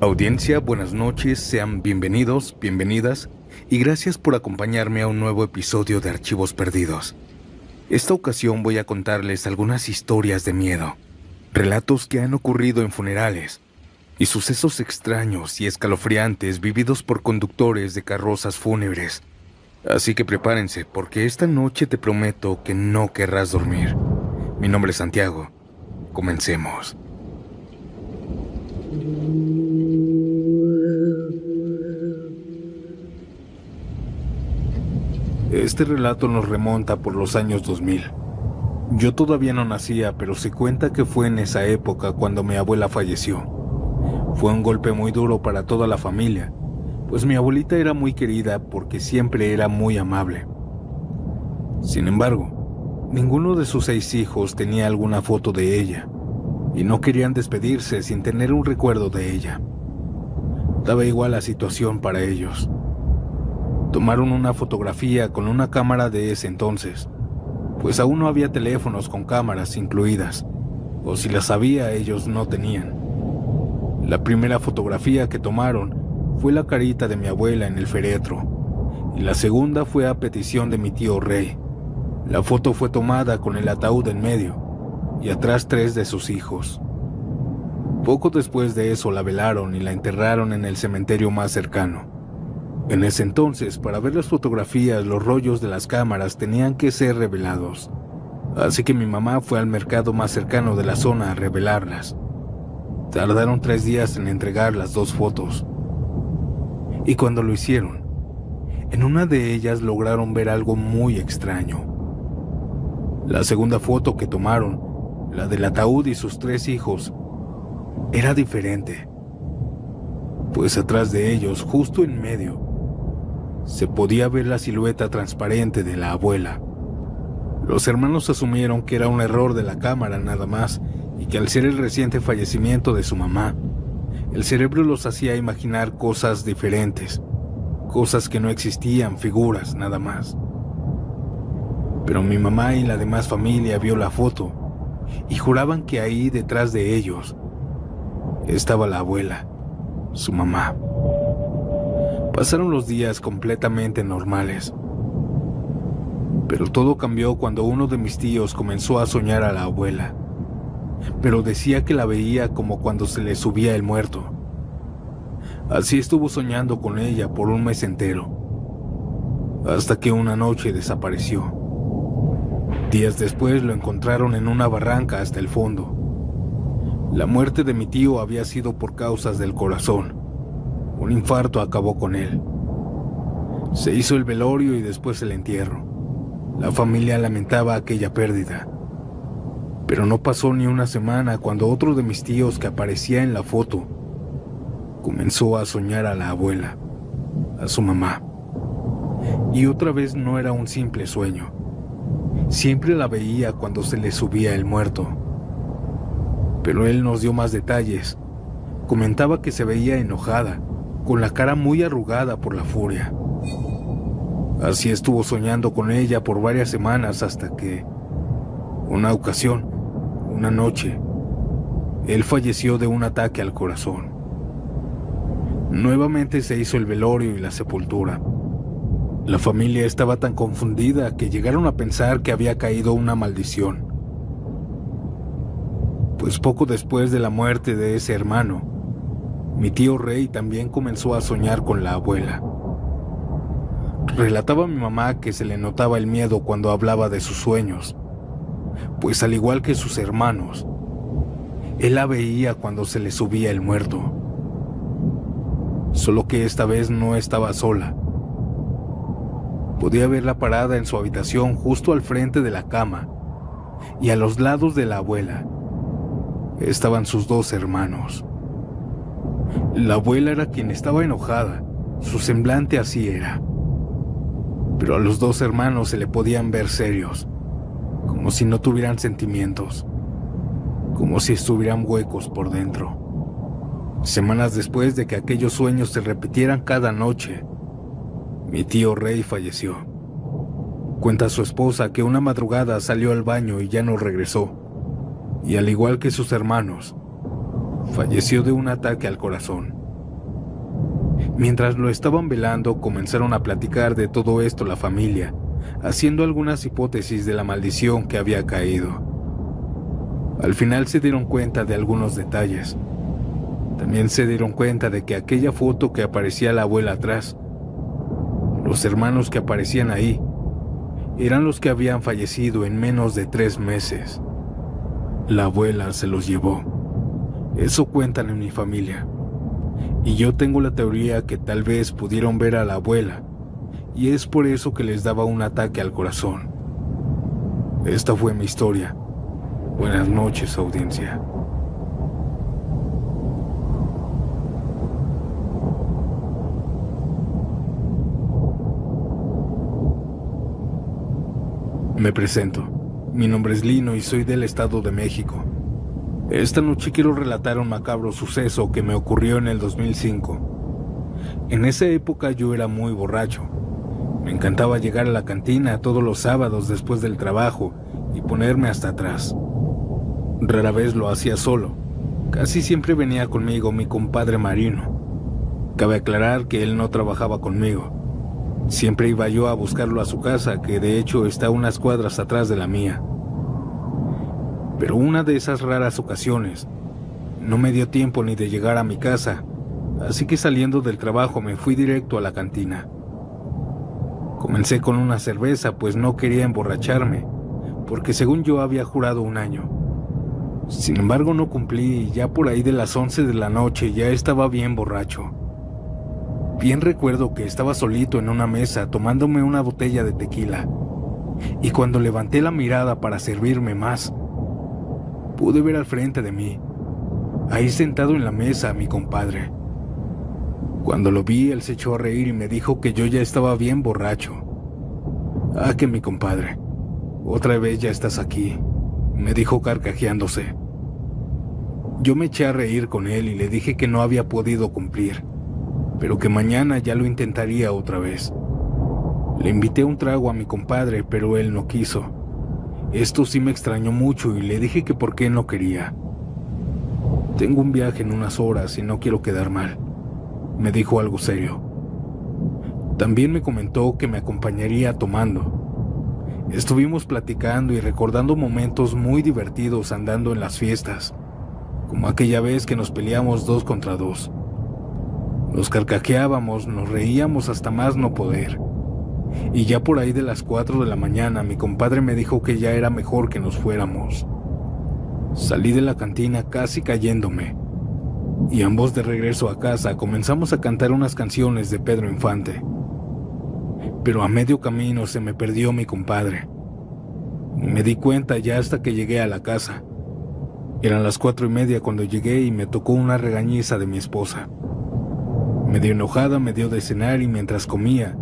Audiencia, buenas noches, sean bienvenidos, bienvenidas y gracias por acompañarme a un nuevo episodio de Archivos Perdidos. Esta ocasión voy a contarles algunas historias de miedo, relatos que han ocurrido en funerales y sucesos extraños y escalofriantes vividos por conductores de carrozas fúnebres. Así que prepárense porque esta noche te prometo que no querrás dormir. Mi nombre es Santiago. Comencemos. Este relato nos remonta por los años 2000. Yo todavía no nacía, pero se cuenta que fue en esa época cuando mi abuela falleció. Fue un golpe muy duro para toda la familia, pues mi abuelita era muy querida porque siempre era muy amable. Sin embargo, ninguno de sus 6 hijos tenía alguna foto de ella, y no querían despedirse sin tener un recuerdo de ella. Daba igual la situación para ellos. Tomaron una fotografía con una cámara de ese entonces, pues aún no había teléfonos con cámaras incluidas, o si las había ellos no tenían. La primera fotografía que tomaron fue la carita de mi abuela en el féretro, y la segunda fue a petición de mi tío Rey. La foto fue tomada con el ataúd en medio, y atrás 3 de sus hijos. Poco después de eso la velaron y la enterraron en el cementerio más cercano. En ese entonces, para ver las fotografías, los rollos de las cámaras tenían que ser revelados. Así que mi mamá fue al mercado más cercano de la zona a revelarlas. Tardaron 3 días en entregar las 2 fotos. Y cuando lo hicieron, en una de ellas lograron ver algo muy extraño. La segunda foto que tomaron, la del ataúd y sus 3 hijos, era diferente. Pues atrás de ellos, justo en medio, se podía ver la silueta transparente de la abuela. Los hermanos asumieron que era un error de la cámara nada más y que al ser el reciente fallecimiento de su mamá, el cerebro los hacía imaginar cosas diferentes, cosas que no existían, figuras nada más. Pero mi mamá y la demás familia vio la foto y juraban que ahí detrás de ellos estaba la abuela, su mamá. Pasaron los días completamente normales. Pero todo cambió cuando uno de mis tíos comenzó a soñar a la abuela. Pero decía que la veía como cuando se le subía el muerto. Así estuvo soñando con ella por un mes entero, hasta que una noche desapareció. Días después lo encontraron en una barranca hasta el fondo. La muerte de mi tío había sido por causas del corazón. Un infarto acabó con él. Se hizo el velorio y después el entierro. La familia lamentaba aquella pérdida. Pero no pasó ni una semana cuando otro de mis tíos que aparecía en la foto comenzó a soñar a la abuela, a su mamá. Y otra vez no era un simple sueño. Siempre la veía cuando se le subía el muerto. Pero él nos dio más detalles. Comentaba que se veía enojada, con la cara muy arrugada por la furia. Así estuvo soñando con ella por varias semanas hasta que, una ocasión, una noche, él falleció de un ataque al corazón. Nuevamente se hizo el velorio y la sepultura. La familia estaba tan confundida que llegaron a pensar que había caído una maldición. Pues poco después de la muerte de ese hermano, mi tío Rey también comenzó a soñar con la abuela. Relataba a mi mamá que se le notaba el miedo cuando hablaba de sus sueños, pues al igual que sus hermanos, él la veía cuando se le subía el muerto. Solo que esta vez no estaba sola. Podía verla parada en su habitación justo al frente de la cama, y a los lados de la abuela estaban sus 2 hermanos. La abuela era quien estaba enojada, su semblante así era. Pero a los 2 hermanos se le podían ver serios, como si no tuvieran sentimientos, como si estuvieran huecos por dentro. Semanas después de que aquellos sueños se repitieran cada noche, mi tío Rey falleció. Cuenta su esposa que una madrugada salió al baño y ya no regresó, y al igual que sus hermanos, falleció de un ataque al corazón. Mientras lo estaban velando, comenzaron a platicar de todo esto la familia, haciendo algunas hipótesis de la maldición que había caído. Al final se dieron cuenta de algunos detalles. También se dieron cuenta de que aquella foto que aparecía la abuela atrás, los hermanos que aparecían ahí, eran los que habían fallecido en menos de 3 meses. La abuela se los llevó. Eso cuentan en mi familia. Y yo tengo la teoría que tal vez pudieron ver a la abuela, y es por eso que les daba un ataque al corazón. Esta fue mi historia. Buenas noches, audiencia. Me presento. Mi nombre es Lino y soy del Estado de México. Esta noche quiero relatar un macabro suceso que me ocurrió en el 2005. En esa época yo era muy borracho. Me encantaba llegar a la cantina todos los sábados después del trabajo y ponerme hasta atrás. Rara vez lo hacía solo. Casi siempre venía conmigo mi compadre Marino. Cabe aclarar que él no trabajaba conmigo. Siempre iba yo a buscarlo a su casa, que de hecho está unas cuadras atrás de la mía. Pero una de esas raras ocasiones, no me dio tiempo ni de llegar a mi casa, así que saliendo del trabajo me fui directo a la cantina. Comencé con una cerveza, pues no quería emborracharme, porque según yo había jurado un año. Sin embargo no cumplí y ya por ahí de las 11 de la noche ya estaba bien borracho. Bien recuerdo que estaba solito en una mesa tomándome una botella de tequila, y cuando levanté la mirada para servirme más, pude ver al frente de mí, ahí sentado en la mesa, a mi compadre. Cuando lo vi, él se echó a reír y me dijo que yo ya estaba bien borracho. Ah, que mi compadre, otra vez ya estás aquí, me dijo carcajeándose. Yo me eché a reír con él y le dije que no había podido cumplir, pero que mañana ya lo intentaría otra vez. Le invité un trago a mi compadre, pero él no quiso. Esto sí me extrañó mucho y le dije que por qué no quería. Tengo un viaje en unas horas y no quiero quedar mal, me dijo algo serio. También me comentó que me acompañaría tomando. Estuvimos platicando y recordando momentos muy divertidos andando en las fiestas, como aquella vez que nos peleamos 2 contra 2. Nos carcajeábamos, nos reíamos hasta más no poder. Y ya por ahí de las 4 de la mañana mi compadre me dijo que ya era mejor que nos fuéramos. Salí de la cantina casi cayéndome, y ambos de regreso a casa comenzamos a cantar unas canciones de Pedro Infante. Pero a medio camino se me perdió mi compadre. Me di cuenta ya hasta que llegué a la casa. Eran las 4:30 cuando llegué y me tocó una regañiza de mi esposa. Medio enojada me dio de cenar y mientras comía,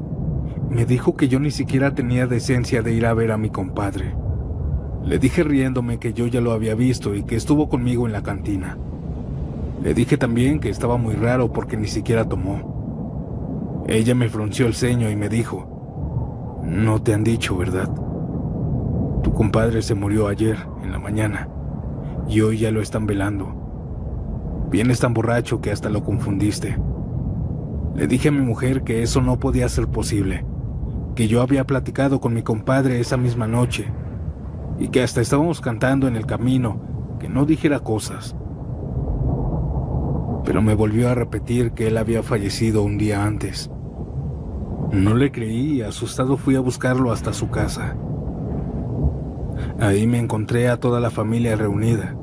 me dijo que yo ni siquiera tenía decencia de ir a ver a mi compadre. Le dije riéndome que yo ya lo había visto y que estuvo conmigo en la cantina. Le dije también que estaba muy raro porque ni siquiera tomó. Ella me frunció el ceño y me dijo: "No te han dicho, ¿verdad? Tu compadre se murió ayer, en la mañana, y hoy ya lo están velando. Vienes tan borracho que hasta lo confundiste". Le dije a mi mujer que eso no podía ser posible, que yo había platicado con mi compadre esa misma noche, y que hasta estábamos cantando en el camino, que no dijera cosas. Pero me volvió a repetir que él había fallecido un día antes. No le creí y asustado fui a buscarlo hasta su casa. Ahí me encontré a toda la familia reunida,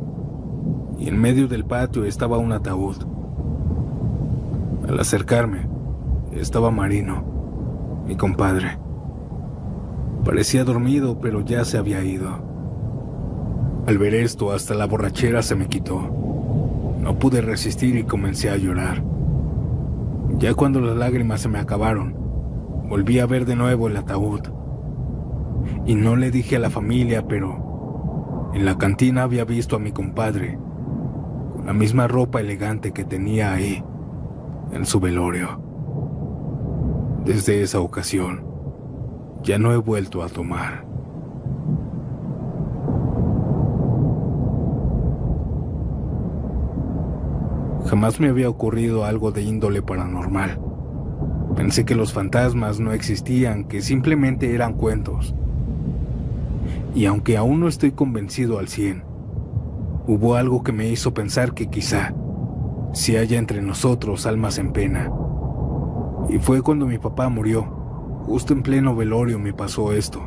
y en medio del patio estaba un ataúd. Al acercarme, estaba Marino, mi compadre. Parecía dormido, pero ya se había ido. Al ver esto, hasta la borrachera se me quitó. No pude resistir y comencé a llorar. Ya cuando las lágrimas se me acabaron, volví a ver de nuevo el ataúd. Y no le dije a la familia, pero en la cantina había visto a mi compadre con la misma ropa elegante que tenía ahí, en su velorio. Desde esa ocasión, ya no he vuelto a tomar. Jamás me había ocurrido algo de índole paranormal, Pensé que los fantasmas no existían, que simplemente eran cuentos. Y aunque aún no estoy convencido al 100, hubo algo que me hizo pensar que quizá si haya entre nosotros almas en pena. Y fue cuando mi papá murió, justo en pleno velorio me pasó esto.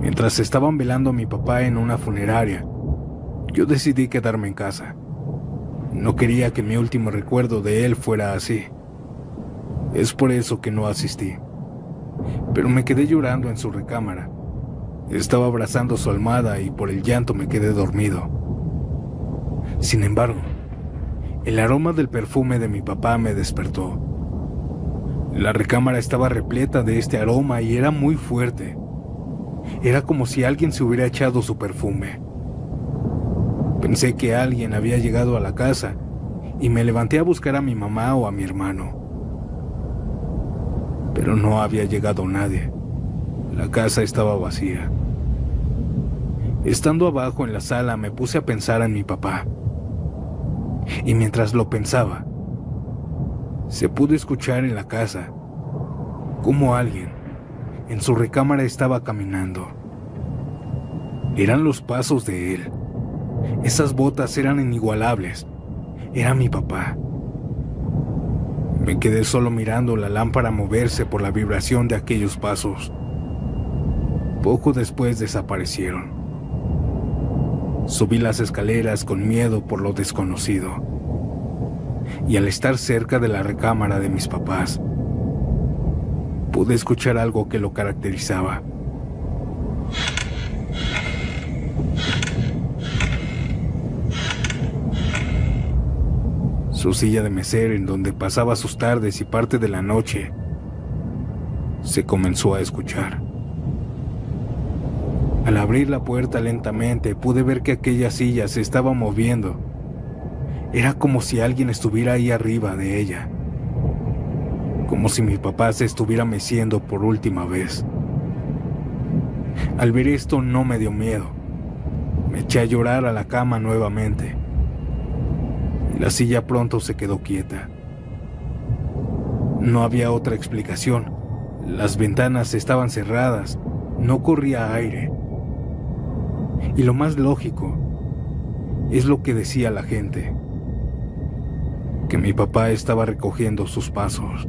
Mientras estaban velando a mi papá en una funeraria, yo decidí quedarme en casa. No quería que mi último recuerdo de él fuera así. Es por eso que no asistí. Pero me quedé llorando en su recámara. Estaba abrazando su almohada y por el llanto me quedé dormido. Sin embargo, el aroma del perfume de mi papá me despertó. La recámara estaba repleta de este aroma y era muy fuerte. Era como si alguien se hubiera echado su perfume. Pensé que alguien había llegado a la casa y me levanté a buscar a mi mamá o a mi hermano. Pero no había llegado nadie. La casa estaba vacía. Estando abajo en la sala me puse a pensar en mi papá. Y mientras lo pensaba, se pudo escuchar en la casa cómo alguien en su recámara estaba caminando. Eran los pasos de él. Esas botas eran inigualables. Era mi papá. Me quedé solo mirando la lámpara moverse por la vibración de aquellos pasos. Poco después desaparecieron. Subí las escaleras con miedo por lo desconocido. Y al estar cerca de la recámara de mis papás, pude escuchar algo que lo caracterizaba. Su silla de mesero en donde pasaba sus tardes y parte de la noche se comenzó a escuchar. Al abrir la puerta lentamente pude ver que aquella silla se estaba moviendo. Era como si alguien estuviera ahí arriba de ella. Como si mi papá se estuviera meciendo por última vez. Al ver esto no me dio miedo. Me eché a llorar a la cama nuevamente. La silla pronto se quedó quieta. No había otra explicación. Las ventanas estaban cerradas, no corría aire. Y lo más lógico es lo que decía la gente, que mi papá estaba recogiendo sus pasos.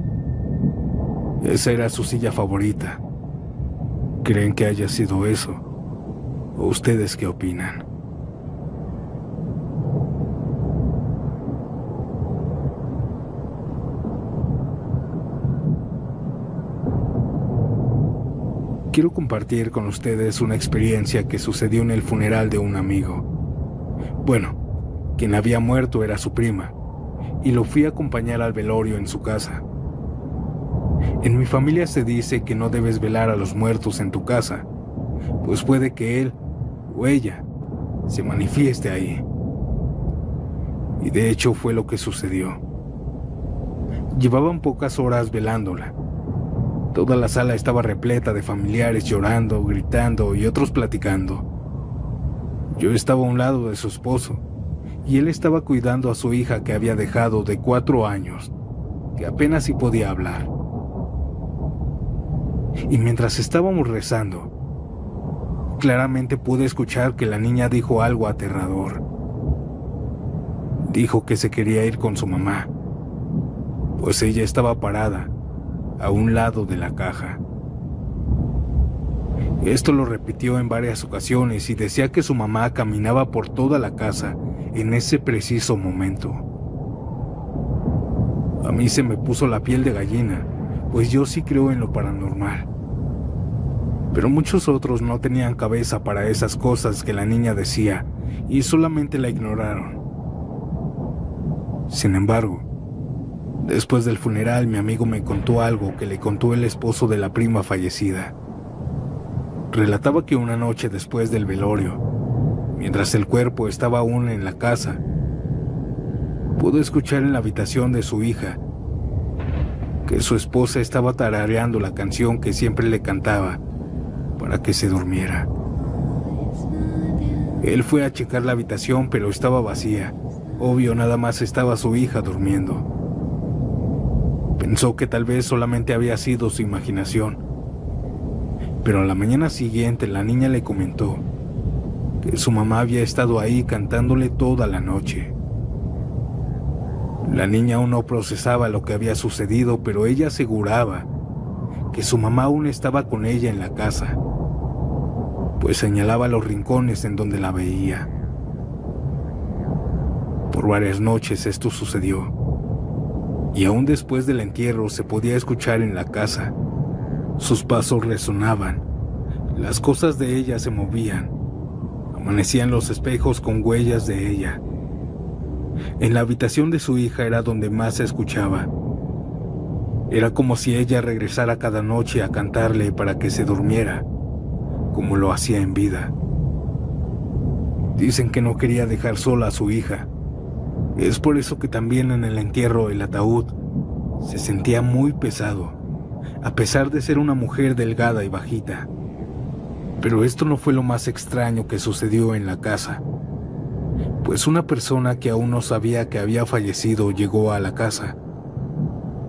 Esa era su silla favorita. ¿Creen que haya sido eso? ¿O ustedes qué opinan? Quiero compartir con ustedes una experiencia que sucedió en el funeral de un amigo. Bueno, quien había muerto era su prima, y lo fui a acompañar al velorio en su casa. En mi familia se dice que no debes velar a los muertos en tu casa, pues puede que él o ella se manifieste ahí. Y de hecho fue lo que sucedió. Llevaban pocas horas velándola. Toda la sala estaba repleta de familiares llorando, gritando y otros platicando. Yo estaba a un lado de su esposo y él estaba cuidando a su hija que había dejado de 4 años, que apenas si podía hablar. Y mientras estábamos rezando, claramente pude escuchar que la niña dijo algo aterrador. Dijo que se quería ir con su mamá, pues ella estaba parada a un lado de la caja. Esto lo repitió en varias ocasiones y decía que su mamá caminaba por toda la casa en ese preciso momento. A mí se me puso la piel de gallina, pues yo sí creo en lo paranormal. Pero muchos otros no tenían cabeza para esas cosas que la niña decía y solamente la ignoraron. Sin embargo, después del funeral, mi amigo me contó algo que le contó el esposo de la prima fallecida. Relataba que una noche después del velorio, mientras el cuerpo estaba aún en la casa, pudo escuchar en la habitación de su hija que su esposa estaba tarareando la canción que siempre le cantaba para que se durmiera. Él fue a checar la habitación, pero estaba vacía. Obvio, nada más estaba su hija durmiendo. Pensó que tal vez solamente había sido su imaginación, pero a la mañana siguiente la niña le comentó que su mamá había estado ahí cantándole toda la noche. La niña aún no procesaba lo que había sucedido, pero ella aseguraba que su mamá aún estaba con ella en la casa, pues señalaba los rincones en donde la veía. Por varias noches esto sucedió, y aún después del entierro se podía escuchar en la casa. Sus pasos resonaban, las cosas de ella se movían, amanecían los espejos con huellas de ella. En la habitación de su hija era donde más se escuchaba. Era como si ella regresara cada noche a cantarle para que se durmiera, como lo hacía en vida. Dicen que no quería dejar sola a su hija. Es por eso que también en el entierro el ataúd se sentía muy pesado, a pesar de ser una mujer delgada y bajita. Pero esto no fue lo más extraño que sucedió en la casa, pues una persona que aún no sabía que había fallecido llegó a la casa.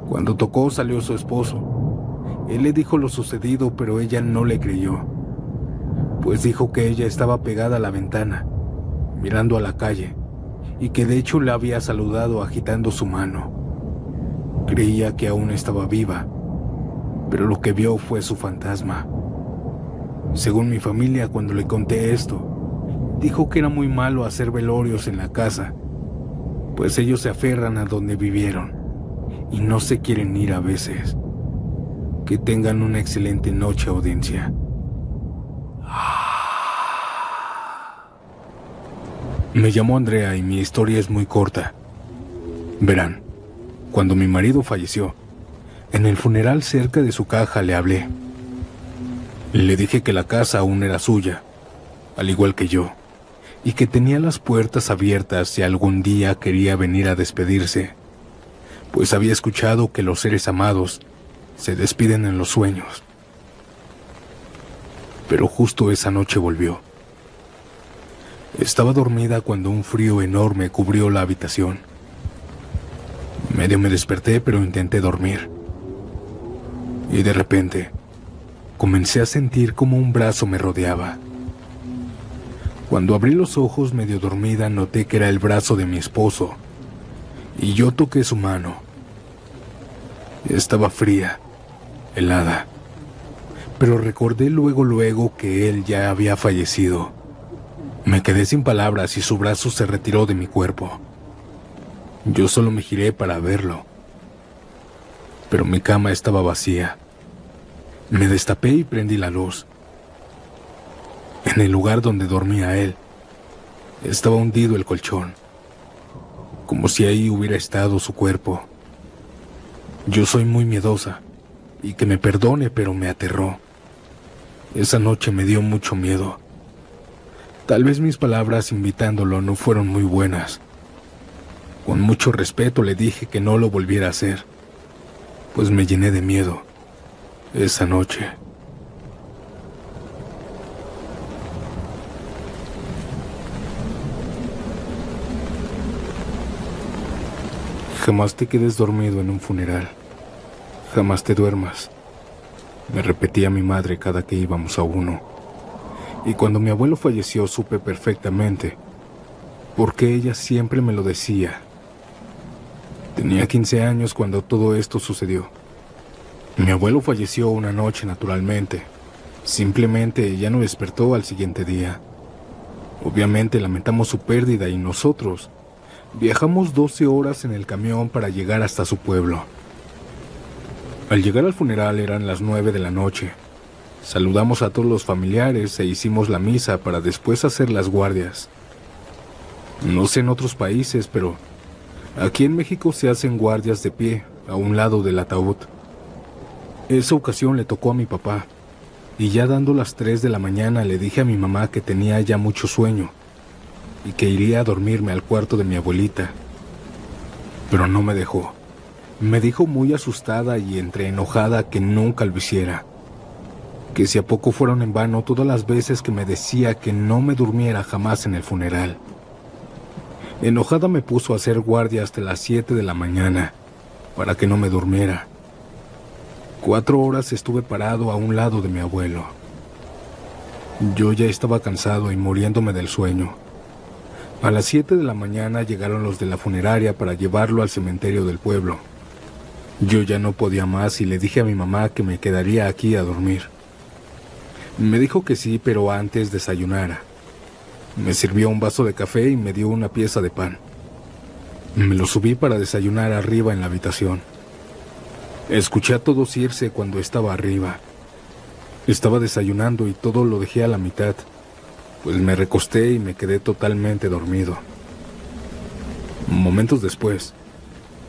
Cuando tocó salió su esposo. Él le dijo lo sucedido, pero ella no le creyó, pues dijo que ella estaba pegada a la ventana, mirando a la calle, y que de hecho la había saludado agitando su mano. Creía que aún estaba viva, pero lo que vio fue su fantasma. Según mi familia, cuando le conté esto, dijo que era muy malo hacer velorios en la casa, pues ellos se aferran a donde vivieron y no se quieren ir a veces. Que tengan una excelente noche, audiencia. Me llamo Andrea y mi historia es muy corta. Verán, cuando mi marido falleció, en el funeral cerca de su caja le hablé. Le dije que la casa aún era suya, al igual que yo, y que tenía las puertas abiertas si algún día quería venir a despedirse, pues había escuchado que los seres amados se despiden en los sueños. Pero justo esa noche volvió. Estaba dormida cuando un frío enorme cubrió la habitación. Medio me desperté, pero intenté dormir. Y de repente, comencé a sentir como un brazo me rodeaba. Cuando abrí los ojos medio dormida, noté que era el brazo de mi esposo, y yo toqué su mano. Estaba fría, helada, pero recordé luego que él ya había fallecido. Me quedé sin palabras y su brazo se retiró de mi cuerpo. Yo solo me giré para verlo, pero mi cama estaba vacía. Me destapé y prendí la luz. En el lugar donde dormía él, estaba hundido el colchón, como si ahí hubiera estado su cuerpo. Yo soy muy miedosa, y que me perdone, pero me aterró. Esa noche me dio mucho miedo. Tal vez mis palabras invitándolo no fueron muy buenas. Con mucho respeto le dije que no lo volviera a hacer, pues me llené de miedo esa noche. Jamás te quedes dormido en un funeral. Jamás te duermas, me repetía mi madre cada que íbamos a uno. Y cuando mi abuelo falleció supe perfectamente por qué ella siempre me lo decía. Tenía 15 años cuando todo esto sucedió. Mi abuelo falleció una noche naturalmente. Simplemente ya no despertó al siguiente día. Obviamente lamentamos su pérdida y nosotros viajamos 12 horas en el camión para llegar hasta su pueblo. Al llegar al funeral eran las 9 de la noche. Saludamos a todos los familiares e hicimos la misa para después hacer las guardias. No sé en otros países, pero aquí en México se hacen guardias de pie, a un lado del ataúd. Esa ocasión le tocó a mi papá, y ya dando las 3 de la mañana le dije a mi mamá que tenía ya mucho sueño y que iría a dormirme al cuarto de mi abuelita. Pero no me dejó. Me dijo muy asustada y entre enojada que nunca lo hiciera, que si a poco fueron en vano todas las veces que me decía que no me durmiera jamás en el funeral. Enojada me puso a hacer guardia hasta las 7 de la mañana para que no me durmiera. 4 horas estuve parado a un lado de mi abuelo. Yo ya estaba cansado y muriéndome del sueño. A las 7 de la mañana llegaron los de la funeraria para llevarlo al cementerio del pueblo. Yo ya no podía más y le dije a mi mamá que me quedaría aquí a dormir. Me dijo que sí, pero antes desayunara. Me sirvió un vaso de café y me dio una pieza de pan. Me lo subí para desayunar arriba en la habitación. Escuché a todos irse cuando estaba arriba. Estaba desayunando y todo lo dejé a la mitad, pues me recosté y me quedé totalmente dormido. Momentos después,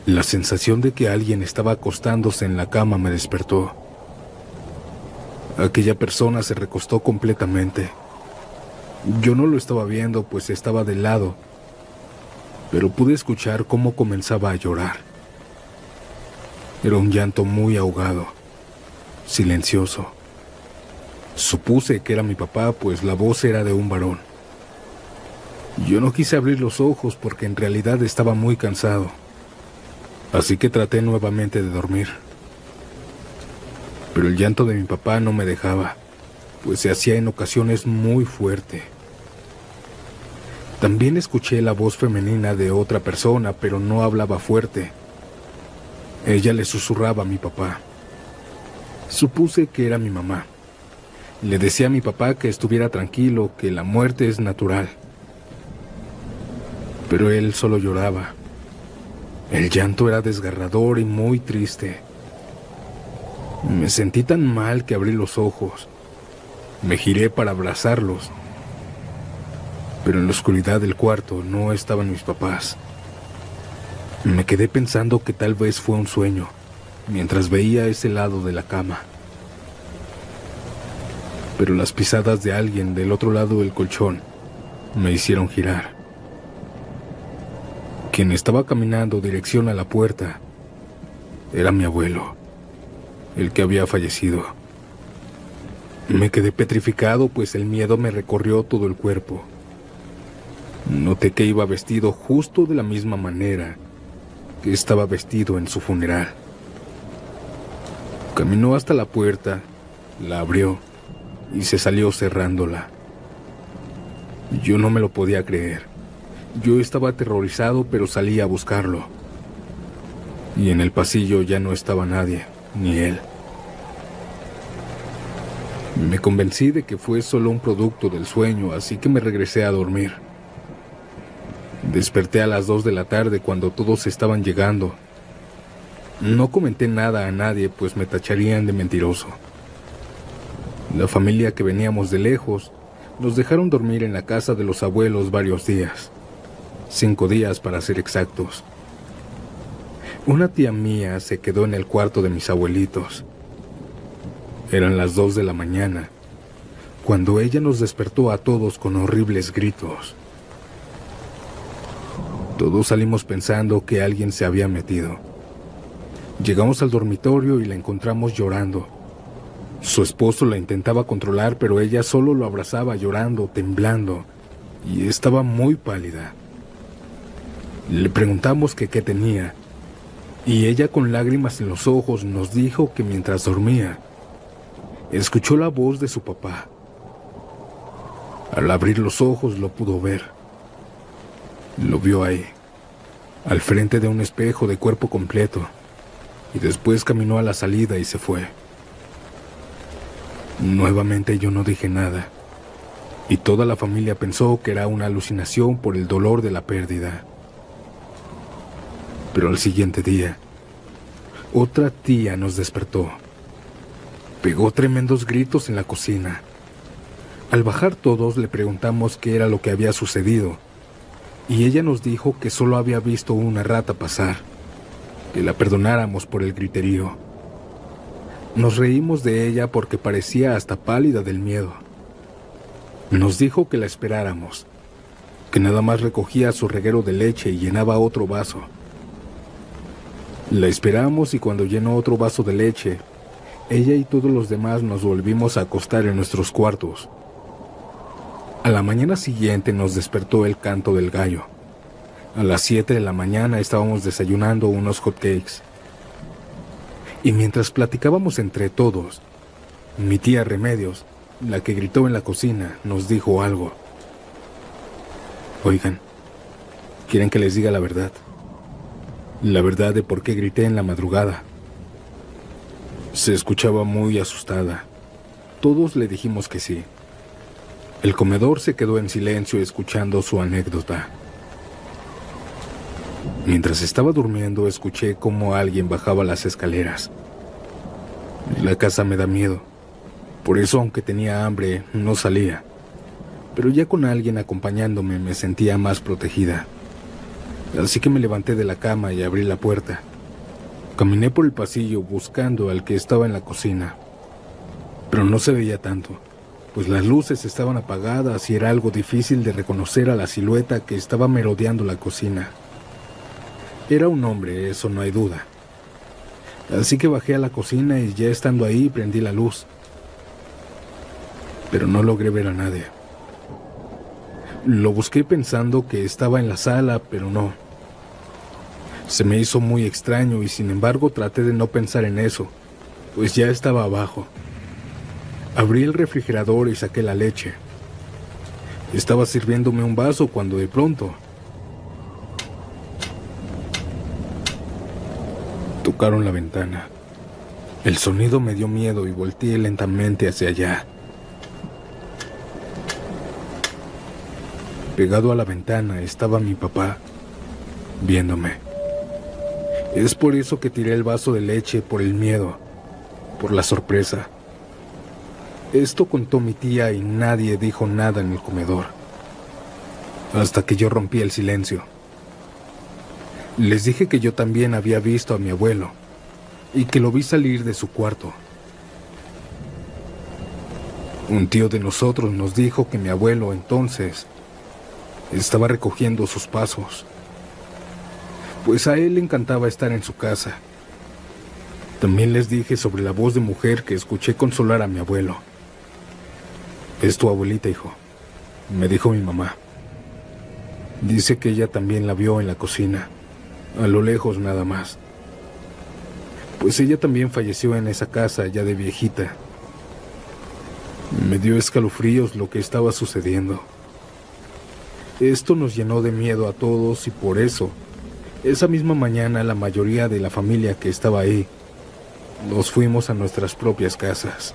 la sensación de que alguien estaba acostándose en la cama me despertó. Aquella persona se recostó completamente. Yo no lo estaba viendo, pues estaba de lado, pero pude escuchar cómo comenzaba a llorar. Era un llanto muy ahogado, silencioso. Supuse que era mi papá, pues la voz era de un varón. Yo no quise abrir los ojos porque en realidad estaba muy cansado, así que traté nuevamente de dormir. Pero el llanto de mi papá no me dejaba, pues se hacía en ocasiones muy fuerte. También escuché la voz femenina de otra persona, pero no hablaba fuerte. Ella le susurraba a mi papá. Supuse que era mi mamá. Le decía a mi papá que estuviera tranquilo, que la muerte es natural. Pero él solo lloraba. El llanto era desgarrador y muy triste. Me sentí tan mal que abrí los ojos. Me giré para abrazarlos. Pero en la oscuridad del cuarto no estaban mis papás. Me quedé pensando que tal vez fue un sueño, mientras veía ese lado de la cama. Pero las pisadas de alguien del otro lado del colchón me hicieron girar. Quien estaba caminando dirección a la puerta era mi abuelo, el que había fallecido. Me quedé petrificado, pues el miedo me recorrió todo el cuerpo. Noté que iba vestido justo de la misma manera que estaba vestido en su funeral. Caminó hasta la puerta, la abrió y se salió cerrándola. Yo no me lo podía creer. Yo estaba aterrorizado, pero salí a buscarlo. Y en el pasillo ya no estaba nadie, ni él. Me convencí de que fue solo un producto del sueño, así que me regresé a dormir. Desperté a las 2 de la tarde cuando todos estaban llegando. No comenté nada a nadie, pues me tacharían de mentiroso. La familia que veníamos de lejos nos dejaron dormir en la casa de los abuelos varios días. 5 días para ser exactos. Una tía mía se quedó en el cuarto de mis abuelitos. Eran las 2 de la mañana, cuando ella nos despertó a todos con horribles gritos. Todos salimos pensando que alguien se había metido. Llegamos al dormitorio y la encontramos llorando. Su esposo la intentaba controlar, pero ella solo lo abrazaba llorando, temblando, y estaba muy pálida. Le preguntamos que qué tenía, y ella con lágrimas en los ojos nos dijo que mientras dormía, escuchó la voz de su papá. Al abrir los ojos lo pudo ver. Lo vio ahí, al frente de un espejo de cuerpo completo, y después caminó a la salida y se fue. Nuevamente yo no dije nada, y toda la familia pensó que era una alucinación por el dolor de la pérdida. Pero al siguiente día, otra tía nos despertó. Pegó tremendos gritos en la cocina. Al bajar todos le preguntamos qué era lo que había sucedido, y ella nos dijo que solo había visto una rata pasar, que la perdonáramos por el griterío. Nos reímos de ella porque parecía hasta pálida del miedo. Nos dijo que la esperáramos, que nada más recogía su reguero de leche y llenaba otro vaso. La esperamos y cuando llenó otro vaso de leche, ella y todos los demás nos volvimos a acostar en nuestros cuartos. A la mañana siguiente nos despertó el canto del gallo. A las 7 de la mañana estábamos desayunando unos hot cakes. Y mientras platicábamos entre todos, mi tía Remedios, la que gritó en la cocina, nos dijo algo. Oigan, ¿quieren que les diga la verdad? La verdad de por qué grité en la madrugada. Se escuchaba muy asustada. Todos le dijimos que sí. El comedor se quedó en silencio escuchando su anécdota. Mientras estaba durmiendo, escuché cómo alguien bajaba las escaleras. La casa me da miedo. Por eso, aunque tenía hambre, no salía. Pero ya con alguien acompañándome me sentía más protegida. Así que me levanté de la cama y abrí la puerta. Caminé por el pasillo buscando al que estaba en la cocina. Pero no se veía tanto, pues las luces estaban apagadas y era algo difícil de reconocer a la silueta que estaba merodeando la cocina. Era un hombre, eso no hay duda. Así que bajé a la cocina y ya estando ahí prendí la luz. Pero no logré ver a nadie. Lo busqué pensando que estaba en la sala, pero no. Se me hizo muy extraño y sin embargo traté de no pensar en eso, pues ya estaba abajo. Abrí el refrigerador y saqué la leche. Estaba sirviéndome un vaso cuando de pronto tocaron la ventana. El sonido me dio miedo y volteé lentamente hacia allá. Pegado a la ventana estaba mi papá, viéndome. Es por eso que tiré el vaso de leche, por el miedo, por la sorpresa. Esto contó mi tía y nadie dijo nada en el comedor, hasta que yo rompí el silencio. Les dije que yo también había visto a mi abuelo y que lo vi salir de su cuarto. Un tío de nosotros nos dijo que mi abuelo entonces estaba recogiendo sus pasos, pues a él le encantaba estar en su casa. También les dije sobre la voz de mujer que escuché consolar a mi abuelo. Es tu abuelita, hijo, me dijo mi mamá. Dice que ella también la vio en la cocina, a lo lejos nada más. Pues ella también falleció en esa casa ya de viejita. Me dio escalofríos lo que estaba sucediendo. Esto nos llenó de miedo a todos y por eso, esa misma mañana la mayoría de la familia que estaba ahí, nos fuimos a nuestras propias casas.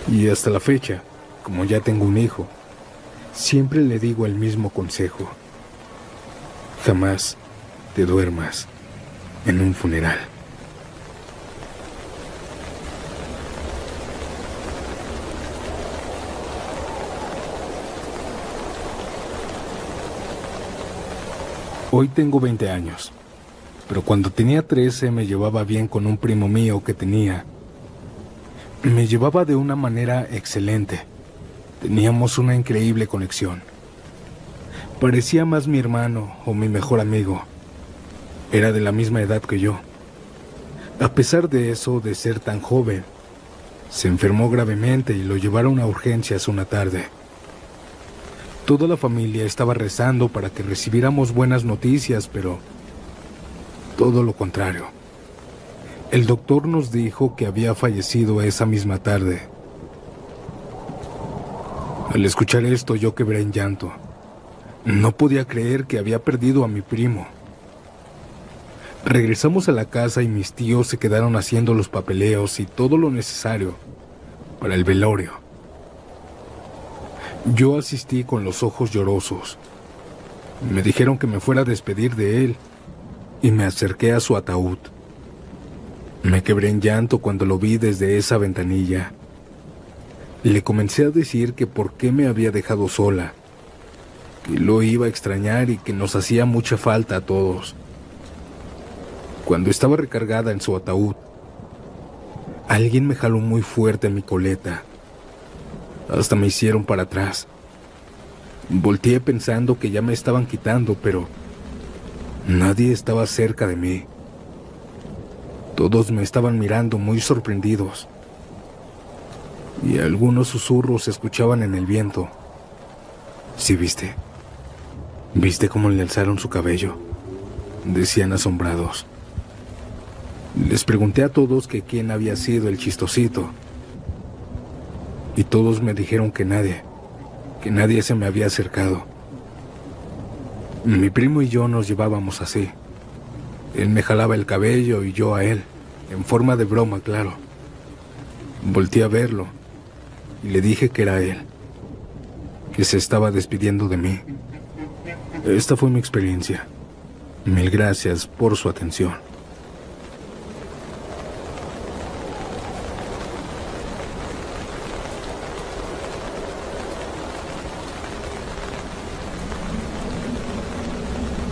Y hasta la fecha, como ya tengo un hijo, siempre le digo el mismo consejo. Jamás te duermas en un funeral. Hoy tengo 20 años, pero cuando tenía 13 me llevaba bien con un primo mío que tenía. Me llevaba de una manera excelente. Teníamos una increíble conexión. Parecía más mi hermano o mi mejor amigo. Era de la misma edad que yo. A pesar de eso, de ser tan joven, se enfermó gravemente y lo llevaron a urgencias una tarde. Toda la familia estaba rezando para que recibiéramos buenas noticias, pero todo lo contrario. El doctor nos dijo que había fallecido esa misma tarde. Al escuchar esto, yo quebré en llanto. No podía creer que había perdido a mi primo. Regresamos a la casa y mis tíos se quedaron haciendo los papeleos y todo lo necesario para el velorio. Yo asistí con los ojos llorosos. Me dijeron que me fuera a despedir de él y me acerqué a su ataúd. Me quebré en llanto cuando lo vi desde esa ventanilla. Le comencé a decir que por qué me había dejado sola, que lo iba a extrañar y que nos hacía mucha falta a todos. Cuando estaba recargada en su ataúd, alguien me jaló muy fuerte en mi coleta. Hasta me hicieron para atrás. Volteé pensando que ya me estaban quitando, pero nadie estaba cerca de mí. Todos me estaban mirando muy sorprendidos. Y algunos susurros se escuchaban en el viento. ¿Sí viste? ¿Viste cómo le alzaron su cabello?, decían asombrados. Les pregunté a todos que quién había sido el chistosito. Y todos me dijeron que nadie se me había acercado. Mi primo y yo nos llevábamos así. Él me jalaba el cabello y yo a él, en forma de broma, claro. Volteé a verlo y le dije que era él, que se estaba despidiendo de mí. Esta fue mi experiencia. Mil gracias por su atención.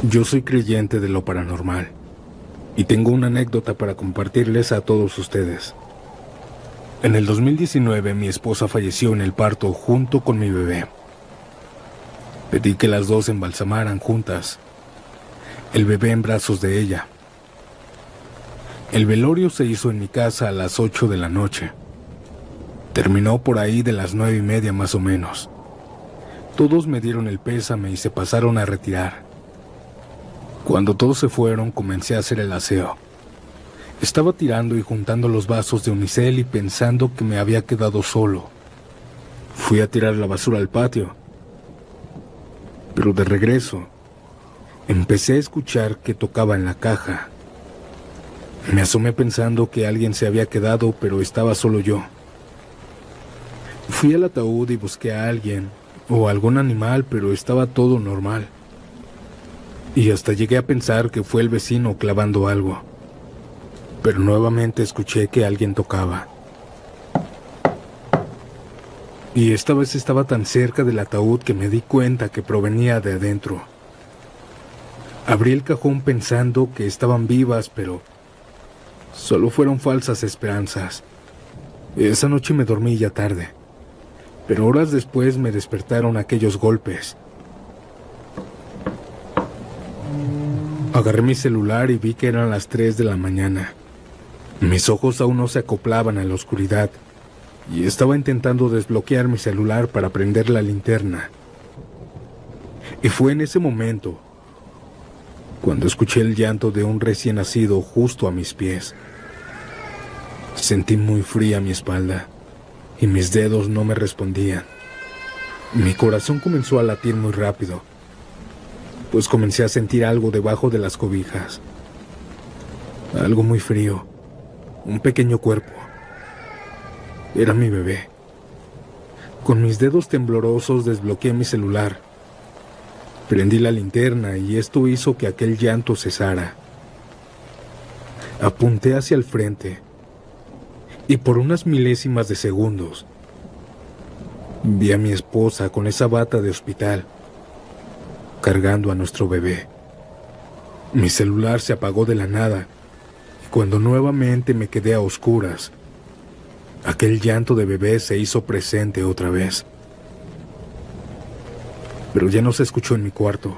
Yo soy creyente de lo paranormal y tengo una anécdota para compartirles a todos ustedes. En el 2019 mi esposa falleció en el parto junto con mi bebé. Pedí que las dos embalsamaran juntas, el bebé en brazos de ella. El velorio se hizo en mi casa a las 8 de la noche. Terminó por ahí de las 9:30 más o menos. Todos me dieron el pésame y se pasaron a retirar. Cuando todos se fueron, comencé a hacer el aseo. Estaba tirando y juntando los vasos de unicel y pensando que me había quedado solo. Fui a tirar la basura al patio. Pero de regreso, empecé a escuchar que tocaba en la caja. Me asomé pensando que alguien se había quedado, pero estaba solo yo. Fui al ataúd y busqué a alguien, o algún animal, pero estaba todo normal. Y hasta llegué a pensar que fue el vecino clavando algo. Pero nuevamente escuché que alguien tocaba. Y esta vez estaba tan cerca del ataúd que me di cuenta que provenía de adentro. Abrí el cajón pensando que estaban vivas, pero solo fueron falsas esperanzas. Esa noche me dormí ya tarde, pero horas después me despertaron aquellos golpes. Agarré mi celular y vi que eran las 3 de la mañana. Mis ojos aún no se acoplaban a la oscuridad y estaba intentando desbloquear mi celular para prender la linterna. Y fue en ese momento cuando escuché el llanto de un recién nacido justo a mis pies. Sentí muy fría mi espalda y mis dedos no me respondían. Mi corazón comenzó a latir muy rápido, pues comencé a sentir algo debajo de las cobijas. Algo muy frío, un pequeño cuerpo. Era mi bebé. Con mis dedos temblorosos desbloqueé mi celular. Prendí la linterna y esto hizo que aquel llanto cesara. Apunté hacia el frente y por unas milésimas de segundos vi a mi esposa con esa bata de hospital cargando a nuestro bebé. Mi celular se apagó de la nada y cuando nuevamente me quedé a oscuras, aquel llanto de bebé se hizo presente otra vez. Pero ya no se escuchó en mi cuarto.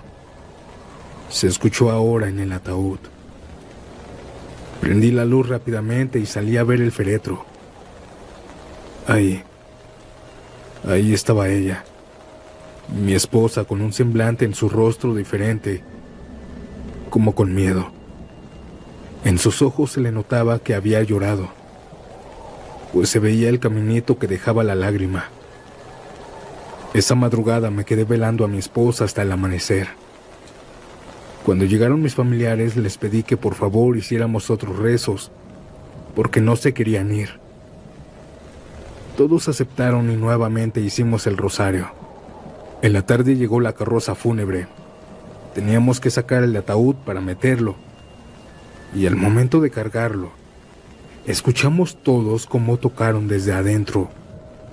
Se escuchó ahora en el ataúd. Prendí la luz rápidamente y salí a ver el féretro. Ahí estaba ella. Mi esposa con un semblante en su rostro diferente, como con miedo. En sus ojos se le notaba que había llorado, pues se veía el caminito que dejaba la lágrima. Esa madrugada me quedé velando a mi esposa hasta el amanecer. Cuando llegaron mis familiares les pedí que por favor hiciéramos otros rezos, porque no se querían ir. Todos aceptaron y nuevamente hicimos el rosario. En la tarde llegó la carroza fúnebre. Teníamos que sacar el ataúd para meterlo. Y al momento de cargarlo, escuchamos todos cómo tocaron desde adentro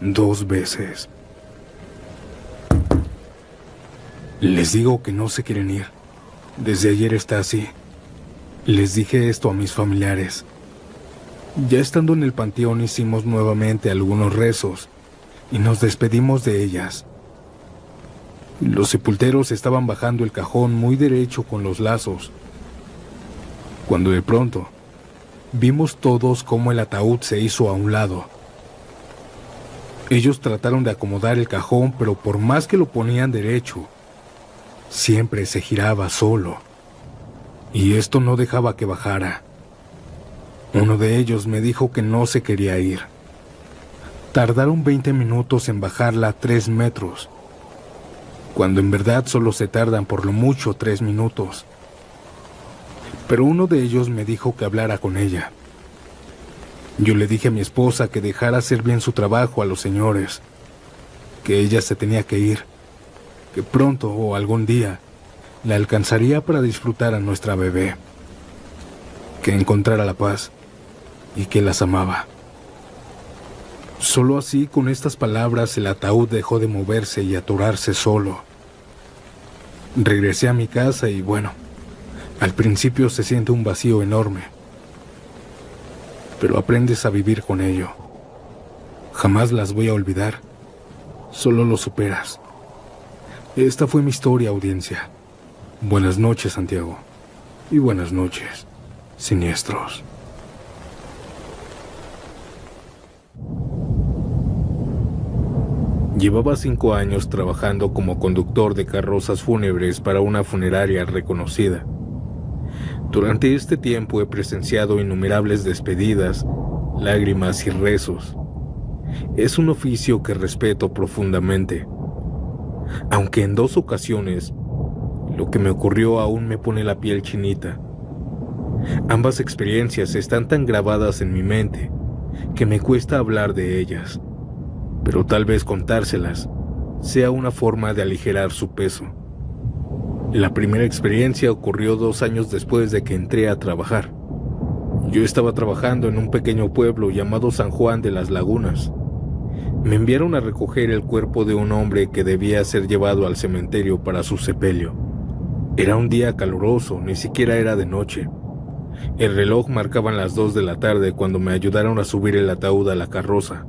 2 veces. Les digo que no se quieren ir. Desde ayer está así. Les dije esto a mis familiares. Ya estando en el panteón hicimos nuevamente algunos rezos y nos despedimos de ellas. Los sepulteros estaban bajando el cajón muy derecho con los lazos, cuando de pronto vimos todos cómo el ataúd se hizo a un lado. Ellos trataron de acomodar el cajón, pero por más que lo ponían derecho, siempre se giraba solo, y esto no dejaba que bajara. Uno de ellos me dijo que no se quería ir. Tardaron 20 minutos en bajarla a 3 metros, cuando en verdad solo se tardan por lo mucho 3 minutos. Pero uno de ellos me dijo que hablara con ella. Yo le dije a mi esposa que dejara hacer bien su trabajo a los señores, que ella se tenía que ir, que pronto o algún día la alcanzaría para disfrutar a nuestra bebé, que encontrara la paz y que las amaba. Solo así, con estas palabras, el ataúd dejó de moverse y atorarse solo. Regresé a mi casa y bueno, al principio se siente un vacío enorme, pero aprendes a vivir con ello. Jamás las voy a olvidar, solo lo superas. Esta fue mi historia, audiencia. Buenas noches, Santiago, y buenas noches, siniestros. Llevaba 5 años trabajando como conductor de carrozas fúnebres para una funeraria reconocida. Durante este tiempo he presenciado innumerables despedidas, lágrimas y rezos. Es un oficio que respeto profundamente, aunque en 2 ocasiones lo que me ocurrió aún me pone la piel chinita. Ambas experiencias están tan grabadas en mi mente que me cuesta hablar de ellas, pero tal vez contárselas sea una forma de aligerar su peso. La primera experiencia ocurrió 2 años después de que entré a trabajar. Yo estaba trabajando en un pequeño pueblo llamado San Juan de las Lagunas. Me enviaron a recoger el cuerpo de un hombre que debía ser llevado al cementerio para su sepelio. Era un día caluroso, ni siquiera era de noche. El reloj marcaban las 2 de la tarde cuando me ayudaron a subir el ataúd a la carroza.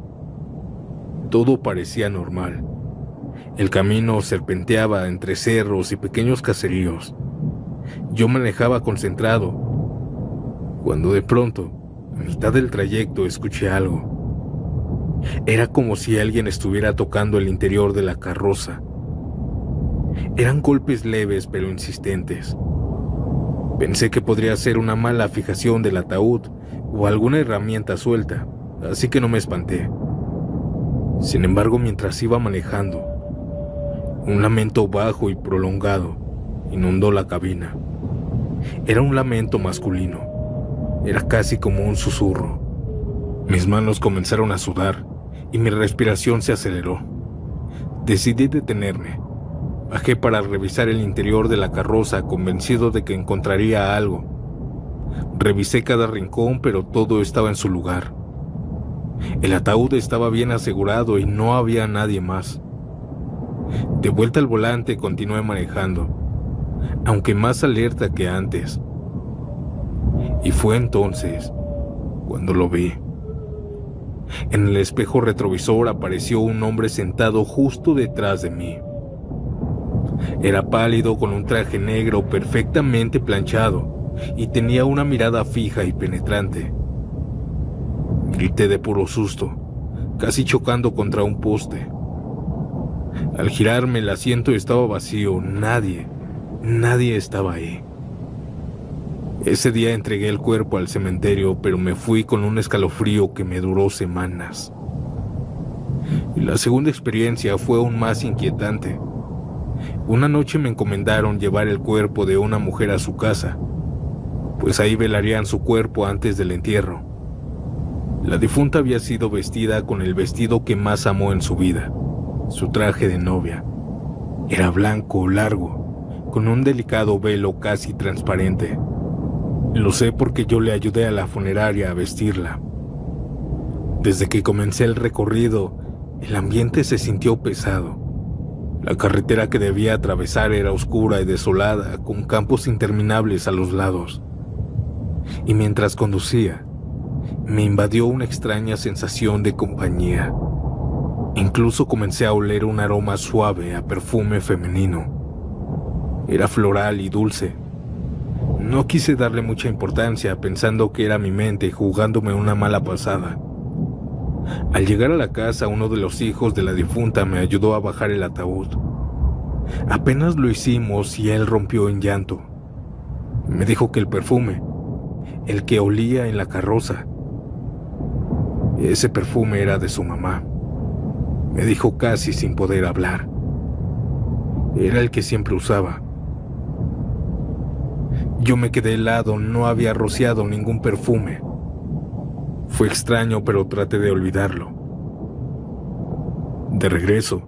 Todo parecía normal. El camino serpenteaba entre cerros y pequeños caseríos. Yo manejaba concentrado, cuando de pronto, a mitad del trayecto, escuché algo. Era como si alguien estuviera tocando el interior de la carroza. Eran golpes leves pero insistentes. Pensé que podría ser una mala fijación del ataúd o alguna herramienta suelta, así que no me espanté. Sin embargo, mientras iba manejando, un lamento bajo y prolongado inundó la cabina. Era un lamento masculino. Era casi como un susurro. Mis manos comenzaron a sudar y mi respiración se aceleró. Decidí detenerme. Bajé para revisar el interior de la carroza, convencido de que encontraría algo. Revisé cada rincón, pero todo estaba en su lugar. El ataúd estaba bien asegurado y no había nadie más. De vuelta al volante continué manejando, aunque más alerta que antes. Y fue entonces cuando lo vi. En el espejo retrovisor apareció un hombre sentado justo detrás de mí. Era pálido, con un traje negro perfectamente planchado y tenía una mirada fija y penetrante. Grité de puro susto, casi chocando contra un poste. Al girarme, el asiento estaba vacío. Nadie estaba ahí. Ese día entregué el cuerpo al cementerio, pero me fui con un escalofrío que me duró semanas. Y la segunda experiencia fue aún más inquietante. Una noche me encomendaron llevar el cuerpo de una mujer a su casa, pues ahí velarían su cuerpo antes del entierro. La difunta había sido vestida con el vestido que más amó en su vida, su traje de novia. Era blanco, largo, con un delicado velo casi transparente. Lo sé porque yo le ayudé a la funeraria a vestirla. Desde que comencé el recorrido, el ambiente se sintió pesado. La carretera que debía atravesar era oscura y desolada, con campos interminables a los lados. Y mientras conducía, me invadió una extraña sensación de compañía. Incluso comencé a oler un aroma suave a perfume femenino. Era floral y dulce. No quise darle mucha importancia, pensando que era mi mente jugándome una mala pasada. Al llegar a la casa, uno de los hijos de la difunta me ayudó a bajar el ataúd. Apenas lo hicimos y él rompió en llanto. Me dijo que el perfume el que olía en la carroza. Ese perfume era de su mamá, me dijo casi sin poder hablar. Era el que siempre usaba. Yo me quedé helado, no había rociado ningún perfume. Fue extraño, pero traté de olvidarlo. De regreso,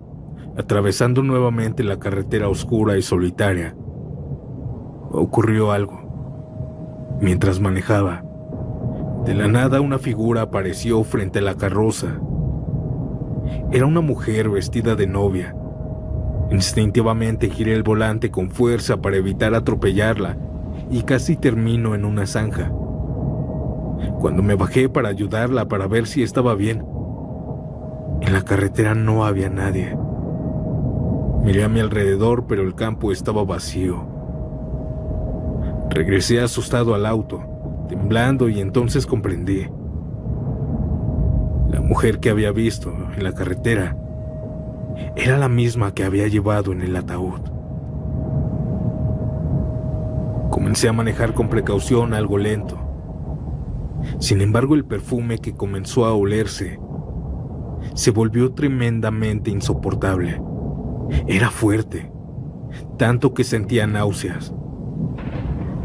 atravesando nuevamente la carretera oscura y solitaria, ocurrió algo. Mientras manejaba, de la nada una figura apareció frente a la carroza. Era una mujer vestida de novia. Instintivamente giré el volante con fuerza para evitar atropellarla y casi termino en una zanja. Cuando me bajé para ayudarla para ver si estaba bien, en la carretera no había nadie. Miré a mi alrededor, pero el campo estaba vacío. Regresé asustado al auto, temblando, y entonces comprendí. La mujer que había visto en la carretera era la misma que había llevado en el ataúd. Comencé a manejar con precaución, algo lento. Sin embargo, el perfume que comenzó a olerse se volvió tremendamente insoportable. Era fuerte, tanto que sentía náuseas.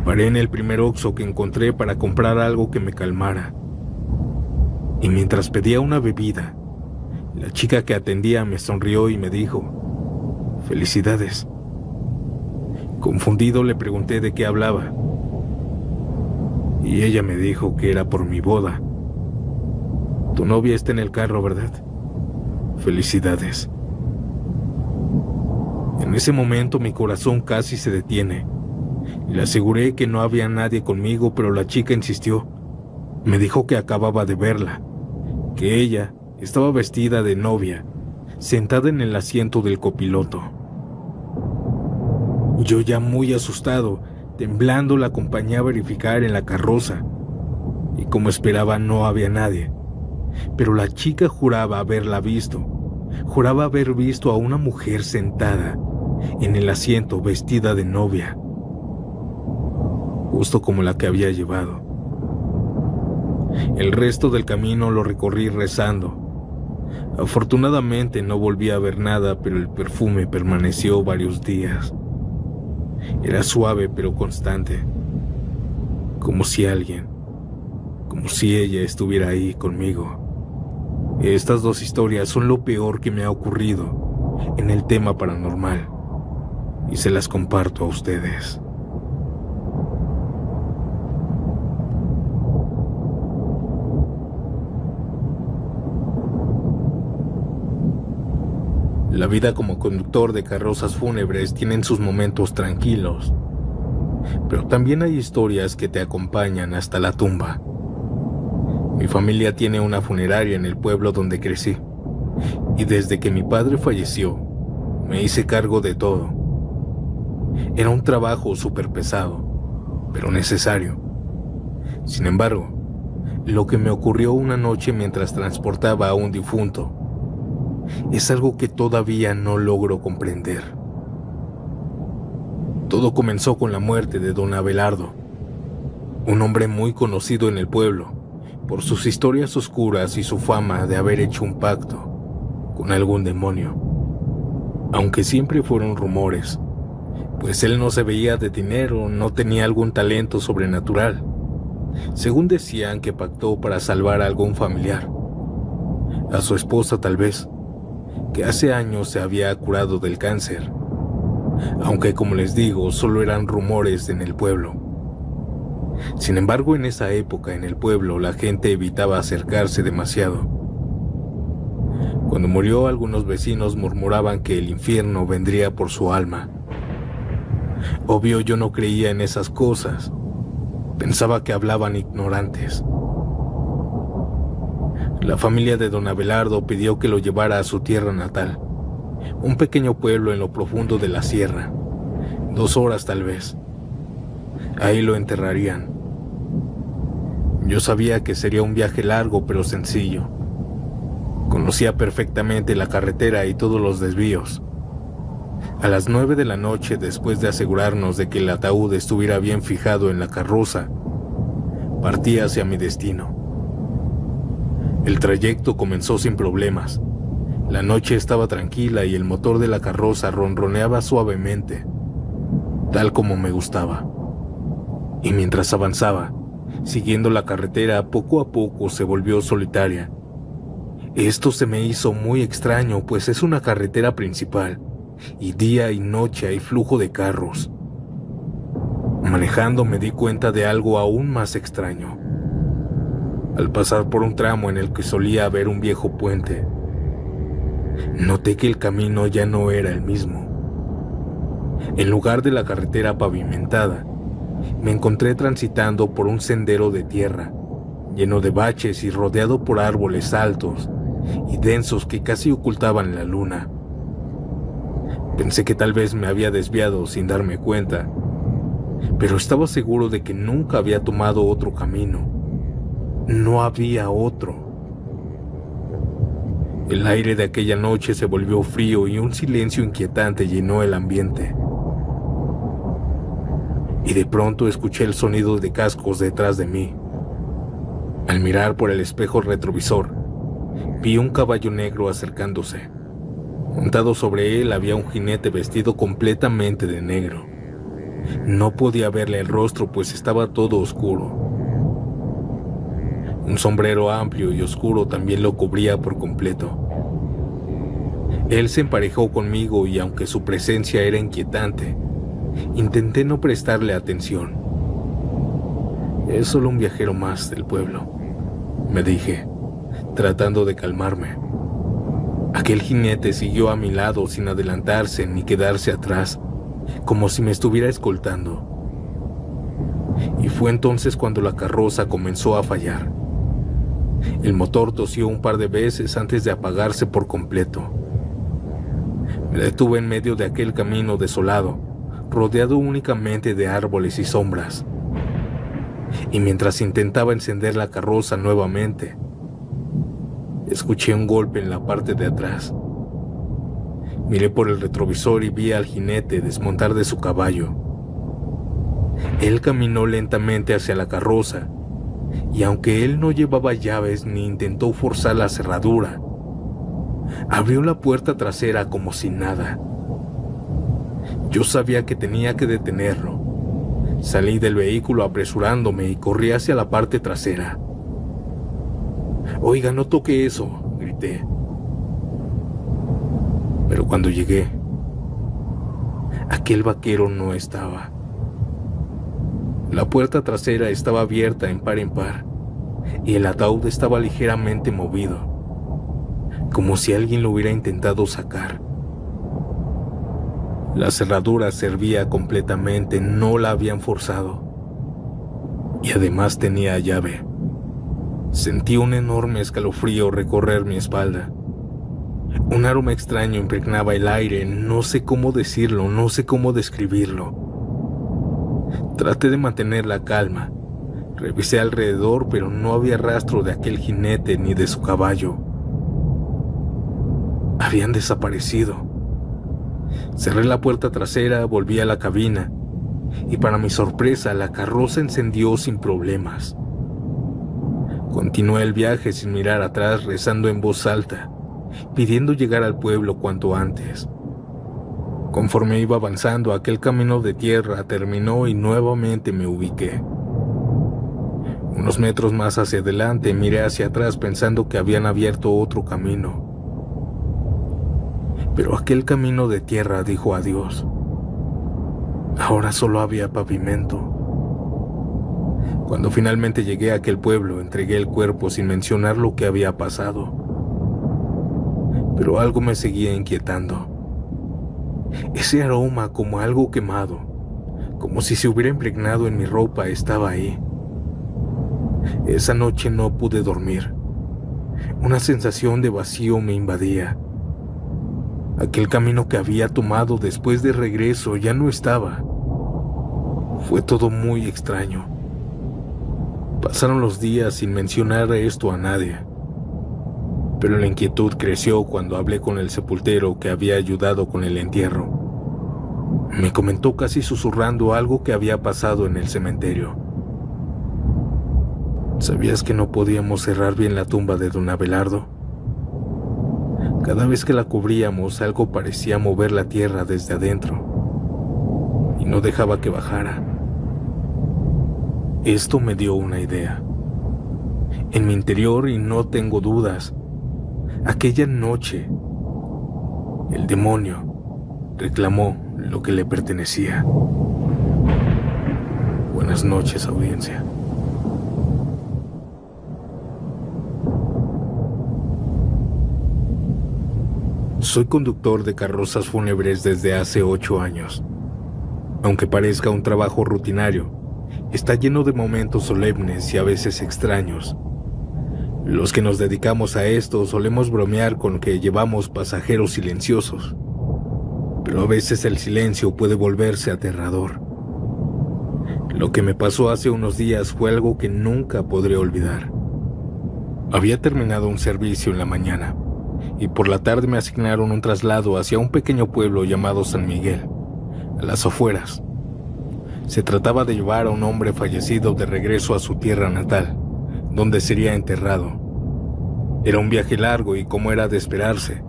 Paré en el primer Oxxo que encontré para comprar algo que me calmara. Y mientras pedía una bebida, la chica que atendía me sonrió y me dijo: «Felicidades». Confundido le pregunté de qué hablaba. Y ella me dijo que era por mi boda. «Tu novia está en el carro, ¿verdad? Felicidades». En ese momento mi corazón casi se detiene. Le aseguré que no había nadie conmigo, pero la chica insistió. Me dijo que acababa de verla, que ella estaba vestida de novia, sentada en el asiento del copiloto. Yo, ya muy asustado, temblando, la acompañé a verificar en la carroza, y como esperaba no había nadie. Pero la chica juraba haberla visto, juraba haber visto a una mujer sentada en el asiento vestida de novia, justo como la que había llevado. El resto del camino lo recorrí rezando. Afortunadamente no volví a ver nada, pero el perfume permaneció varios días. Era suave pero constante, como si ella estuviera ahí conmigo. Estas dos historias son lo peor que me ha ocurrido en el tema paranormal, y se las comparto a ustedes. La vida como conductor de carrozas fúnebres tiene sus momentos tranquilos, pero también hay historias que te acompañan hasta la tumba. Mi familia tiene una funeraria en el pueblo donde crecí, y desde que mi padre falleció, me hice cargo de todo. Era un trabajo súper pesado, pero necesario. Sin embargo, lo que me ocurrió una noche mientras transportaba a un difunto es algo que todavía no logro comprender. Todo comenzó con la muerte de don Abelardo, un hombre muy conocido en el pueblo por sus historias oscuras y su fama de haber hecho un pacto con algún demonio. Aunque siempre fueron rumores, pues él no se veía de dinero, no tenía algún talento sobrenatural. Según decían que pactó para salvar a algún familiar, a su esposa tal vez, que hace años se había curado del cáncer, aunque como les digo, solo eran rumores en el pueblo. Sin embargo, en esa época en el pueblo la gente evitaba acercarse demasiado. Cuando murió, algunos vecinos murmuraban que el infierno vendría por su alma. Obvio, yo no creía en esas cosas. Pensaba que hablaban ignorantes. La familia de don Abelardo pidió que lo llevara a su tierra natal, un pequeño pueblo en lo profundo de la sierra, 2 horas tal vez. Ahí lo enterrarían. Yo sabía que sería un viaje largo pero sencillo. Conocía perfectamente la carretera y todos los desvíos. A las 9 de la noche, después de asegurarnos de que el ataúd estuviera bien fijado en la carroza, Partí hacia mi destino. El trayecto comenzó sin problemas. La noche estaba tranquila y el motor de la carroza ronroneaba suavemente, tal como me gustaba. Y mientras avanzaba, siguiendo la carretera, poco a poco se volvió solitaria. Esto se me hizo muy extraño, pues es una carretera principal, y día y noche hay flujo de carros. Manejando me di cuenta de algo aún más extraño. Al pasar por un tramo en el que solía haber un viejo puente, noté que el camino ya no era el mismo. En lugar de la carretera pavimentada, me encontré transitando por un sendero de tierra, lleno de baches y rodeado por árboles altos y densos que casi ocultaban la luna. Pensé que tal vez me había desviado sin darme cuenta, pero estaba seguro de que nunca había tomado otro camino. No había otro. El aire de aquella noche se volvió frío y un silencio inquietante llenó el ambiente. Y de pronto escuché el sonido de cascos detrás de mí. Al mirar por el espejo retrovisor, vi un caballo negro acercándose. Montado sobre él había un jinete vestido completamente de negro. No podía verle el rostro, pues estaba todo oscuro. Un sombrero amplio y oscuro también lo cubría por completo. Él se emparejó conmigo y aunque su presencia era inquietante, intenté no prestarle atención. Es solo un viajero más del pueblo, me dije, tratando de calmarme. Aquel jinete siguió a mi lado sin adelantarse ni quedarse atrás, como si me estuviera escoltando. Y fue entonces cuando la carroza comenzó a fallar. El motor tosió un par de veces antes de apagarse por completo. Me detuve en medio de aquel camino desolado, rodeado únicamente de árboles y sombras. Y mientras intentaba encender la carroza nuevamente, escuché un golpe en la parte de atrás. Miré por el retrovisor y vi al jinete desmontar de su caballo. Él caminó lentamente hacia la carroza, y aunque él no llevaba llaves ni intentó forzar la cerradura, abrió la puerta trasera como si nada. Yo sabía que tenía que detenerlo. Salí del vehículo apresurándome y corrí hacia la parte trasera. «Oiga, no toque eso», grité. Pero cuando llegué, aquel vaquero no estaba. La puerta trasera estaba abierta en par y el ataúd estaba ligeramente movido, como si alguien lo hubiera intentado sacar. La cerradura servía completamente, no la habían forzado. Y además tenía llave. Sentí un enorme escalofrío recorrer mi espalda. Un aroma extraño impregnaba el aire, no sé cómo decirlo, no sé cómo describirlo. Traté de mantener la calma. Revisé alrededor, pero no había rastro de aquel jinete ni de su caballo. Habían desaparecido. Cerré la puerta trasera, volví a la cabina, y para mi sorpresa la carroza encendió sin problemas. Continué el viaje sin mirar atrás, rezando en voz alta, pidiendo llegar al pueblo cuanto antes. Conforme iba avanzando, aquel camino de tierra terminó y nuevamente me ubiqué. Unos metros más hacia adelante miré hacia atrás pensando que habían abierto otro camino. Pero aquel camino de tierra dijo adiós. Ahora solo había pavimento. Cuando finalmente llegué a aquel pueblo, entregué el cuerpo sin mencionar lo que había pasado. Pero algo me seguía inquietando. Ese aroma como algo quemado, como si se hubiera impregnado en mi ropa, estaba ahí. Esa noche no pude dormir. Una sensación de vacío me invadía. Aquel camino que había tomado después de regreso ya no estaba. Fue todo muy extraño. Pasaron los días sin mencionar esto a nadie. Pero la inquietud creció cuando hablé con el sepultero que había ayudado con el entierro. Me comentó casi susurrando algo que había pasado en el cementerio. ¿Sabías que no podíamos cerrar bien la tumba de don Abelardo? Cada vez que la cubríamos, algo parecía mover la tierra desde adentro y no dejaba que bajara. Esto me dio una idea. En mi interior, y no tengo dudas, aquella noche, el demonio reclamó lo que le pertenecía. Buenas noches, audiencia. Soy conductor de carrozas fúnebres desde hace 8 años. Aunque parezca un trabajo rutinario, está lleno de momentos solemnes y a veces extraños. Los que nos dedicamos a esto solemos bromear con que llevamos pasajeros silenciosos, pero a veces el silencio puede volverse aterrador. Lo que me pasó hace unos días fue algo que nunca podré olvidar. Había terminado un servicio en la mañana y por la tarde me asignaron un traslado hacia un pequeño pueblo llamado San Miguel, a las afueras. Se trataba de llevar a un hombre fallecido de regreso a su tierra natal, donde sería enterrado. Era un viaje largo y, como era de esperarse,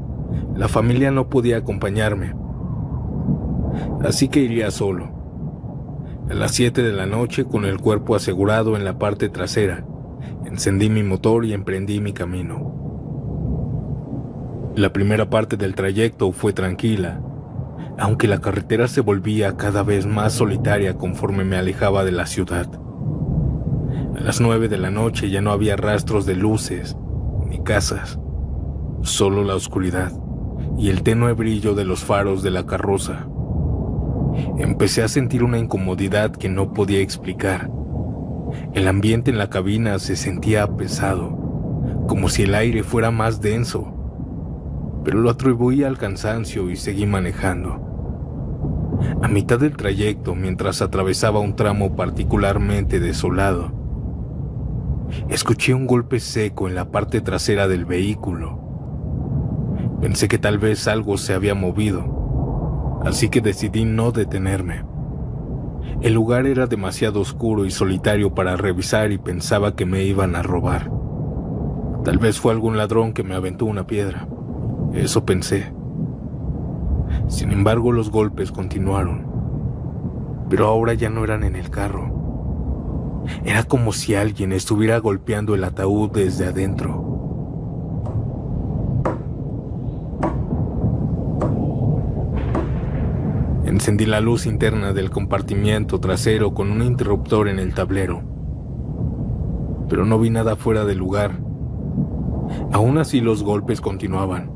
la familia no podía acompañarme, así que iría solo. A las 7 de la noche, con el cuerpo asegurado en la parte trasera, encendí mi motor y emprendí mi camino. La primera parte del trayecto fue tranquila, aunque la carretera se volvía cada vez más solitaria conforme me alejaba de la ciudad. A las 9 de la noche ya no había rastros de luces ni casas, solo la oscuridad y el tenue brillo de los faros de la carroza. Empecé a sentir una incomodidad que no podía explicar. El ambiente en la cabina se sentía pesado, como si el aire fuera más denso, pero lo atribuí al cansancio y seguí manejando. A mitad del trayecto, mientras atravesaba un tramo particularmente desolado, escuché un golpe seco en la parte trasera del vehículo. Pensé que tal vez algo se había movido, así que decidí no detenerme. El lugar era demasiado oscuro y solitario para revisar y pensaba que me iban a robar. Tal vez fue algún ladrón que me aventó una piedra. Eso pensé. Sin embargo, los golpes continuaron, pero ahora ya no eran en el carro. Era como si alguien estuviera golpeando el ataúd desde adentro. Encendí la luz interna del compartimiento trasero con un interruptor en el tablero, pero no vi nada fuera de lugar. Aún así, los golpes continuaban.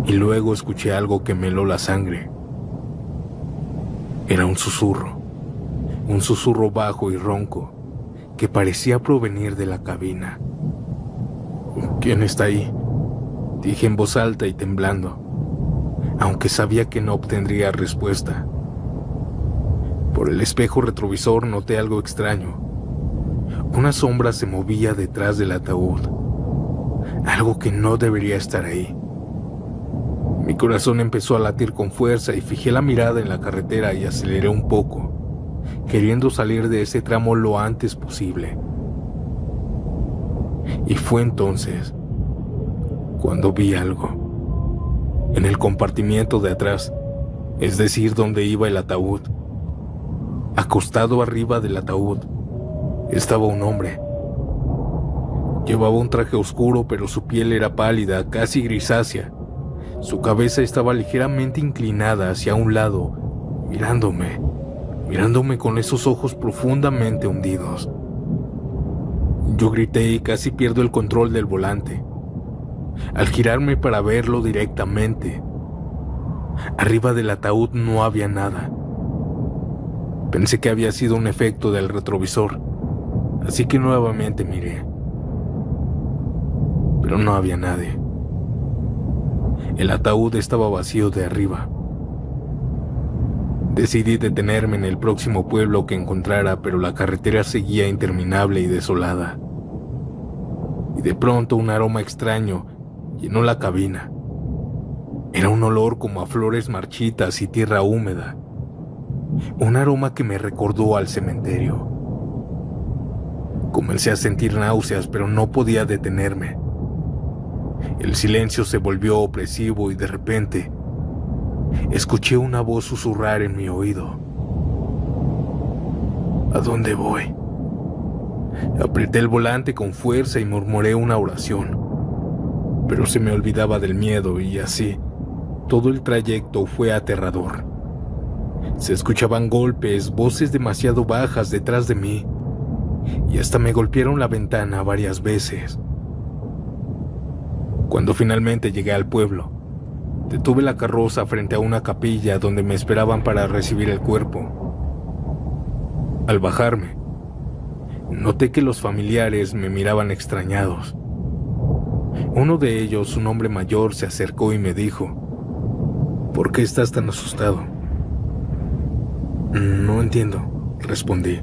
Y luego escuché algo que me heló la sangre. Era un susurro bajo y ronco, que parecía provenir de la cabina. ¿Quién está ahí?, dije en voz alta y temblando, aunque sabía que no obtendría respuesta. Por el espejo retrovisor noté algo extraño. Una sombra se movía detrás del ataúd, algo que no debería estar ahí. Mi corazón empezó a latir con fuerza y fijé la mirada en la carretera y aceleré un poco, queriendo salir de ese tramo lo antes posible. Y fue entonces cuando vi algo. En el compartimiento de atrás, es decir, donde iba el ataúd, acostado arriba del ataúd, estaba un hombre. Llevaba un traje oscuro, pero su piel era pálida, casi grisácea. Su cabeza estaba ligeramente inclinada hacia un lado, mirándome con esos ojos profundamente hundidos. Yo grité y casi pierdo el control del volante. Al girarme para verlo directamente, arriba del ataúd no había nada. Pensé que había sido un efecto del retrovisor, así que nuevamente miré. Pero no había nadie. El ataúd estaba vacío de arriba. Decidí detenerme en el próximo pueblo que encontrara, pero la carretera seguía interminable y desolada. Y de pronto un aroma extraño llenó la cabina. Era un olor como a flores marchitas y tierra húmeda. Un aroma que me recordó al cementerio. Comencé a sentir náuseas, pero no podía detenerme. El silencio se volvió opresivo y de repente escuché una voz susurrar en mi oído. ¿A dónde voy? Apreté el volante con fuerza y murmuré una oración, pero se me olvidaba del miedo y así, todo el trayecto fue aterrador. Se escuchaban golpes, voces demasiado bajas detrás de mí, y hasta me golpearon la ventana varias veces. Cuando finalmente llegué al pueblo, detuve la carroza frente a una capilla donde me esperaban para recibir el cuerpo. Al bajarme, noté que los familiares me miraban extrañados. Uno de ellos, un hombre mayor, se acercó y me dijo: ¿por qué estás tan asustado? No entiendo, respondí.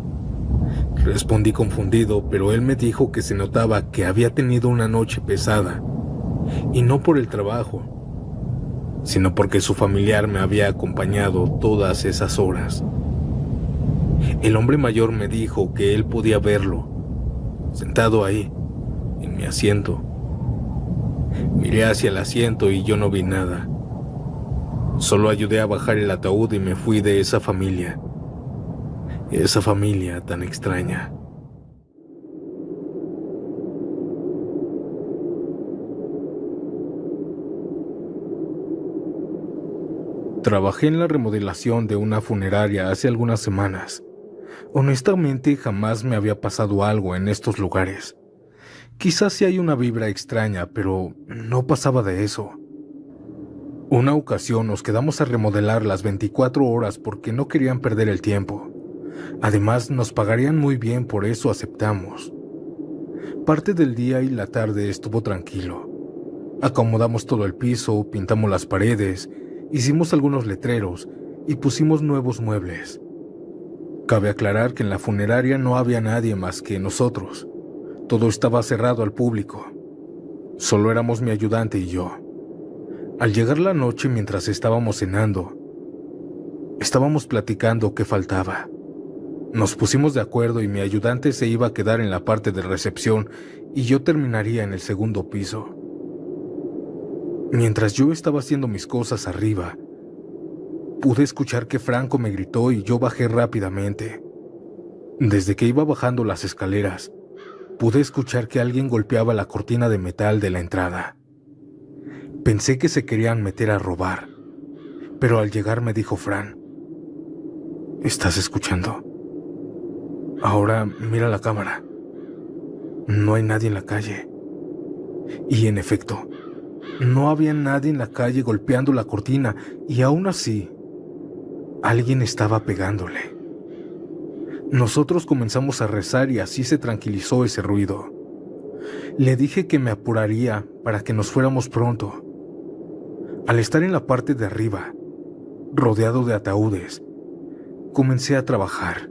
Respondí confundido, pero él me dijo que se notaba que había tenido una noche pesada, y no por el trabajo, sino porque su familiar me había acompañado todas esas horas. El hombre mayor me dijo que él podía verlo, sentado ahí, en mi asiento. Miré hacia el asiento y yo no vi nada. Solo ayudé a bajar el ataúd y me fui de esa familia tan extraña. Trabajé en la remodelación de una funeraria hace algunas semanas. Honestamente, jamás me había pasado algo en estos lugares. Quizás sí hay una vibra extraña, pero no pasaba de eso. Una ocasión nos quedamos a remodelar las 24 horas porque no querían perder el tiempo. Además, nos pagarían muy bien, por eso aceptamos. Parte del día y la tarde estuvo tranquilo. Acomodamos todo el piso, pintamos las paredes, hicimos algunos letreros y pusimos nuevos muebles. Cabe aclarar que en la funeraria no había nadie más que nosotros. Todo estaba cerrado al público. Solo éramos mi ayudante y yo. Al llegar la noche, mientras estábamos cenando, estábamos platicando qué faltaba. Nos pusimos de acuerdo y mi ayudante se iba a quedar en la parte de recepción y yo terminaría en el segundo piso. Mientras yo estaba haciendo mis cosas arriba, pude escuchar que Franco me gritó y yo bajé rápidamente. Desde que iba bajando las escaleras, pude escuchar que alguien golpeaba la cortina de metal de la entrada. Pensé que se querían meter a robar, pero al llegar me dijo Fran: ¿estás escuchando? Ahora mira la cámara. No hay nadie en la calle. Y en efecto, no había nadie en la calle golpeando la cortina, y aún así, alguien estaba pegándole. Nosotros comenzamos a rezar y así se tranquilizó ese ruido. Le dije que me apuraría para que nos fuéramos pronto. Al estar en la parte de arriba, rodeado de ataúdes, comencé a trabajar.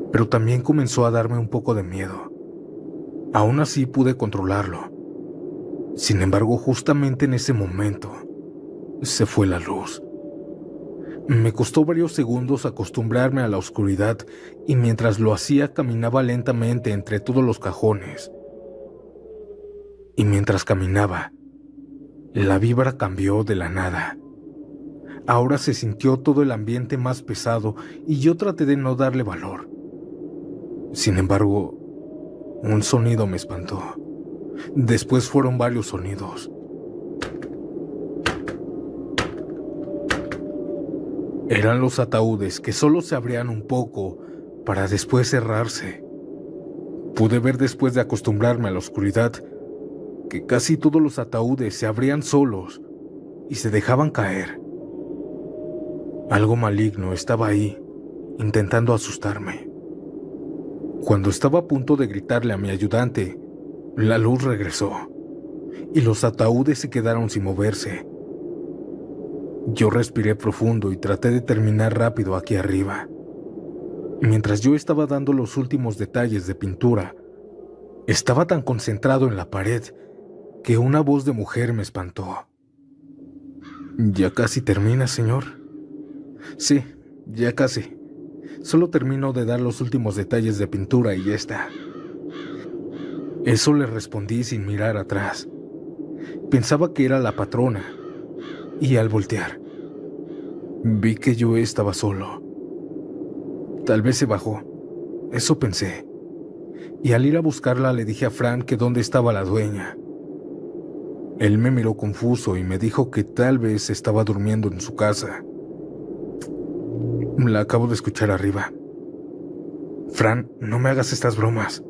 Pero también comenzó a darme un poco de miedo. Aún así pude controlarlo. Sin embargo, justamente en ese momento, se fue la luz. Me costó varios segundos acostumbrarme a la oscuridad y mientras lo hacía caminaba lentamente entre todos los cajones. Y mientras caminaba, la vibra cambió de la nada. Ahora se sintió todo el ambiente más pesado y yo traté de no darle valor. Sin embargo, un sonido me espantó. Después fueron varios sonidos. Eran los ataúdes que solo se abrían un poco para después cerrarse. Pude ver después de acostumbrarme a la oscuridad que casi todos los ataúdes se abrían solos y se dejaban caer. Algo maligno estaba ahí, intentando asustarme. Cuando estaba a punto de gritarle a mi ayudante, la luz regresó y los ataúdes se quedaron sin moverse. Yo respiré profundo y traté de terminar rápido aquí arriba. Mientras yo estaba dando los últimos detalles de pintura, estaba tan concentrado en la pared que una voz de mujer me espantó. ¿Ya casi termina, señor? Sí, ya casi. Solo termino de dar los últimos detalles de pintura y ya está. Eso le respondí sin mirar atrás. Pensaba que era la patrona, y al voltear, vi que yo estaba solo. Tal vez se bajó, eso pensé. Y al ir a buscarla le dije a Fran que dónde estaba la dueña. Él me miró confuso y me dijo que tal vez estaba durmiendo en su casa. La acabo de escuchar arriba. Fran, no me hagas estas bromas.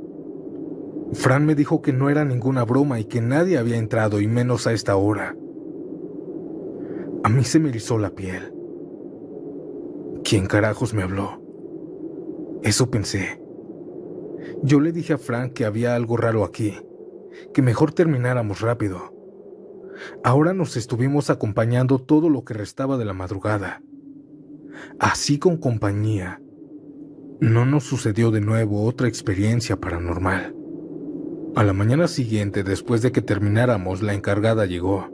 Fran me dijo que no era ninguna broma y que nadie había entrado, y menos a esta hora. A mí se me erizó la piel. ¿Quién carajos me habló? Eso pensé. Yo le dije a Fran que había algo raro aquí, que mejor termináramos rápido. Ahora nos estuvimos acompañando todo lo que restaba de la madrugada. Así con compañía, no nos sucedió de nuevo otra experiencia paranormal. A la mañana siguiente, después de que termináramos, la encargada llegó.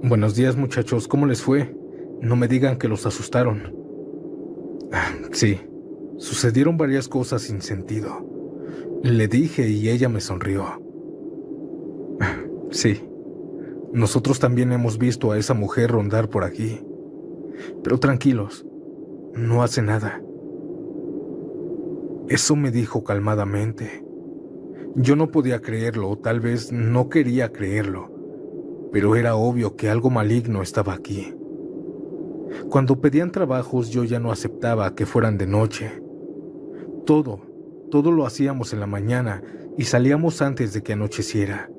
Buenos días, muchachos, ¿cómo les fue? No me digan que los asustaron. Sí, sucedieron varias cosas sin sentido. Le dije y ella me sonrió. Sí, nosotros también hemos visto a esa mujer rondar por aquí. Pero tranquilos, no hace nada. Eso me dijo calmadamente. Yo no podía creerlo, o tal vez no quería creerlo, pero era obvio que algo maligno estaba aquí. Cuando pedían trabajos yo ya no aceptaba que fueran de noche. Todo lo hacíamos en la mañana y salíamos antes de que anocheciera.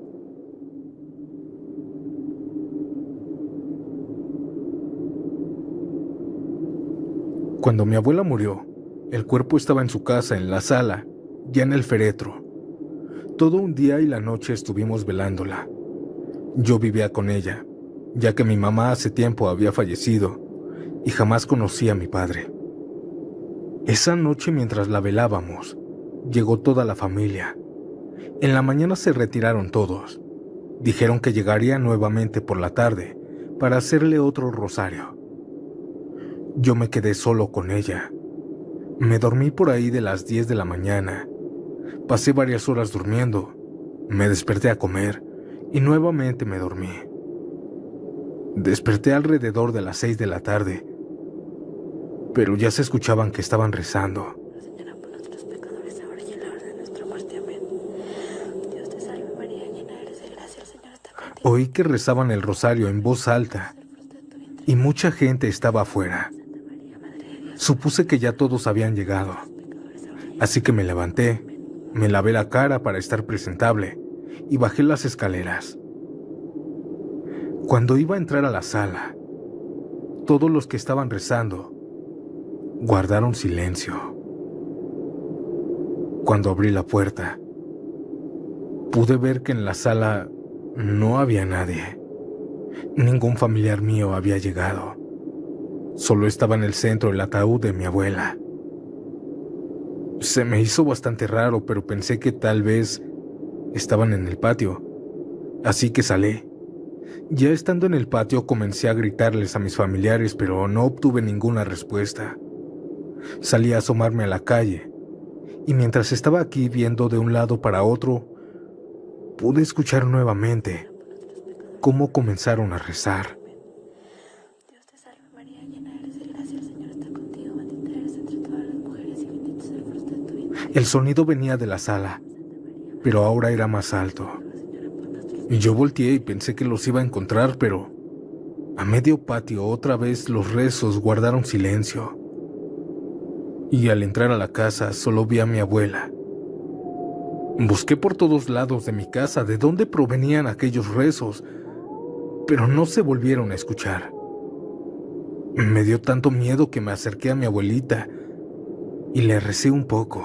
Cuando mi abuela murió, el cuerpo estaba en su casa, en la sala, ya en el féretro. Todo un día y la noche estuvimos velándola. Yo vivía con ella, ya que mi mamá hace tiempo había fallecido y jamás conocí a mi padre. Esa noche, mientras la velábamos, llegó toda la familia. En la mañana se retiraron todos. Dijeron que llegarían nuevamente por la tarde para hacerle otro rosario. Yo me quedé solo con ella. Me dormí por ahí de las 10 de la mañana. Pasé varias horas durmiendo. Me desperté a comer y nuevamente me dormí. Desperté alrededor de las 6 de la tarde, pero ya se escuchaban que estaban rezando. Señora, por nuestros pecadores, ahora y en la hora de nuestra muerte. Amén. Dios te salve María, llena eres de gracia, el Señor está contigo. Oí que rezaban el rosario en voz alta y mucha gente estaba afuera. Supuse que ya todos habían llegado, así que me levanté, me lavé la cara para estar presentable y bajé las escaleras. Cuando iba a entrar a la sala, todos los que estaban rezando guardaron silencio. Cuando abrí la puerta, pude ver que en la sala no había nadie. Ningún familiar mío había llegado. Solo estaba en el centro el ataúd de mi abuela. Se me hizo bastante raro, pero pensé que tal vez estaban en el patio, así que salí. Ya estando en el patio comencé a gritarles a mis familiares, pero no obtuve ninguna respuesta. Salí a asomarme a la calle, y mientras estaba aquí viendo de un lado para otro, pude escuchar nuevamente cómo comenzaron a rezar. Dios te salve María, llena eres de gracia, el Señor está contigo. Bendita eres entre todas las mujeres y bendito es el fruto de tu vientre. El sonido venía de la sala, pero ahora era más alto. Y yo volteé y pensé que los iba a encontrar, pero a medio patio otra vez los rezos guardaron silencio. Y al entrar a la casa solo vi a mi abuela. Busqué por todos lados de mi casa de dónde provenían aquellos rezos, pero no se volvieron a escuchar. Me dio tanto miedo que me acerqué a mi abuelita y le recé un poco.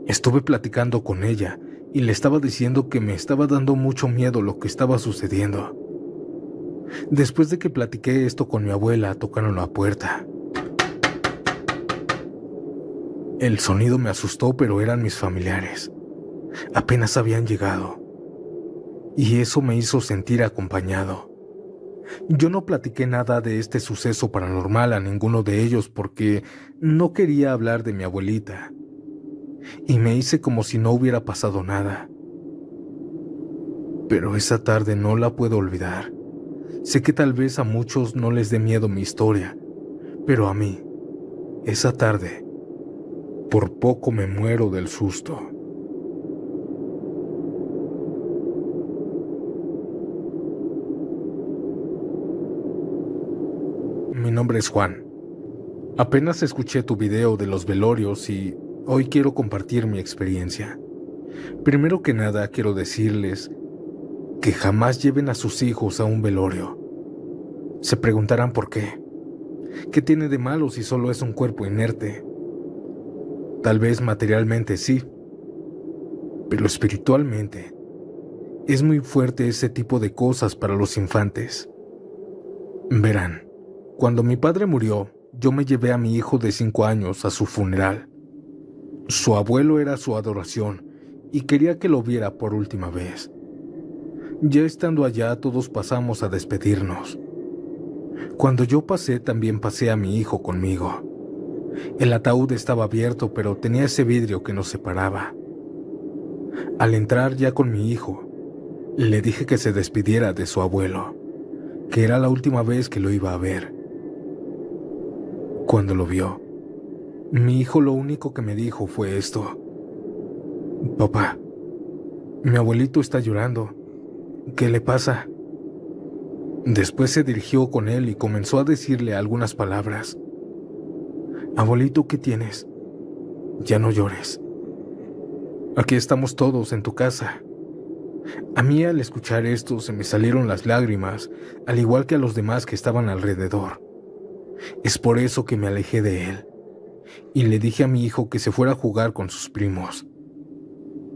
Estuve platicando con ella y le estaba diciendo que me estaba dando mucho miedo lo que estaba sucediendo. Después de que platiqué esto con mi abuela, tocaron la puerta. El sonido me asustó, pero eran mis familiares. Apenas habían llegado, y eso me hizo sentir acompañado. Yo no platiqué nada de este suceso paranormal a ninguno de ellos porque no quería hablar de mi abuelita, y me hice como si no hubiera pasado nada. Pero esa tarde no la puedo olvidar. Sé que tal vez a muchos no les dé miedo mi historia, pero a mí, esa tarde, por poco me muero del susto. Mi nombre es Juan. Apenas escuché tu video de los velorios y hoy quiero compartir mi experiencia. Primero que nada, quiero decirles que jamás lleven a sus hijos a un velorio. Se preguntarán por qué. ¿Qué tiene de malo si solo es un cuerpo inerte? Tal vez materialmente sí, pero espiritualmente es muy fuerte ese tipo de cosas para los infantes. Verán, cuando mi padre murió, yo me llevé a mi hijo de 5 años a su funeral. Su abuelo era su adoración y quería que lo viera por última vez. Ya estando allá, todos pasamos a despedirnos. Cuando yo pasé, también pasé a mi hijo conmigo. El ataúd estaba abierto, pero tenía ese vidrio que nos separaba. Al entrar ya con mi hijo, le dije que se despidiera de su abuelo, que era la última vez que lo iba a ver. Cuando lo vio, mi hijo lo único que me dijo fue esto: «Papá, mi abuelito está llorando. ¿Qué le pasa?». Después se dirigió con él y comenzó a decirle algunas palabras. «Abuelito, ¿qué tienes? Ya no llores. Aquí estamos todos en tu casa». A mí, al escuchar esto, se me salieron las lágrimas, al igual que a los demás que estaban alrededor. Es por eso que me alejé de él y le dije a mi hijo que se fuera a jugar con sus primos.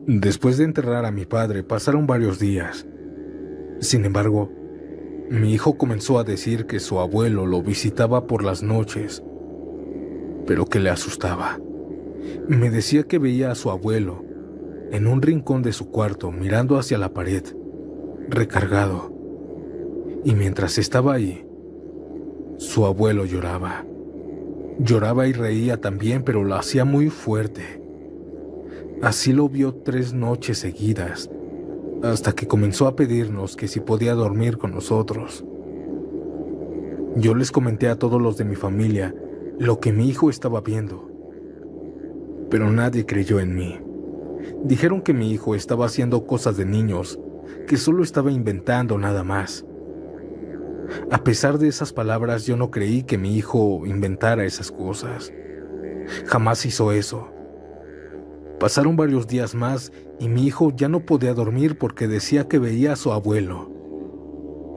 Después de enterrar a mi padre, pasaron varios días. Sin embargo, mi hijo comenzó a decir que su abuelo lo visitaba por las noches, pero que le asustaba. Me decía que veía a su abuelo en un rincón de su cuarto mirando hacia la pared, recargado, y mientras estaba ahí, su abuelo lloraba. Lloraba y reía también, pero lo hacía muy fuerte. Así lo vio 3 noches seguidas, hasta que comenzó a pedirnos que si podía dormir con nosotros. Yo les comenté a todos los de mi familia lo que mi hijo estaba viendo, pero nadie creyó en mí. Dijeron que mi hijo estaba haciendo cosas de niños, que solo estaba inventando nada más. A pesar de esas palabras, yo no creí que mi hijo inventara esas cosas. Jamás hizo eso. Pasaron varios días más y mi hijo ya no podía dormir porque decía que veía a su abuelo.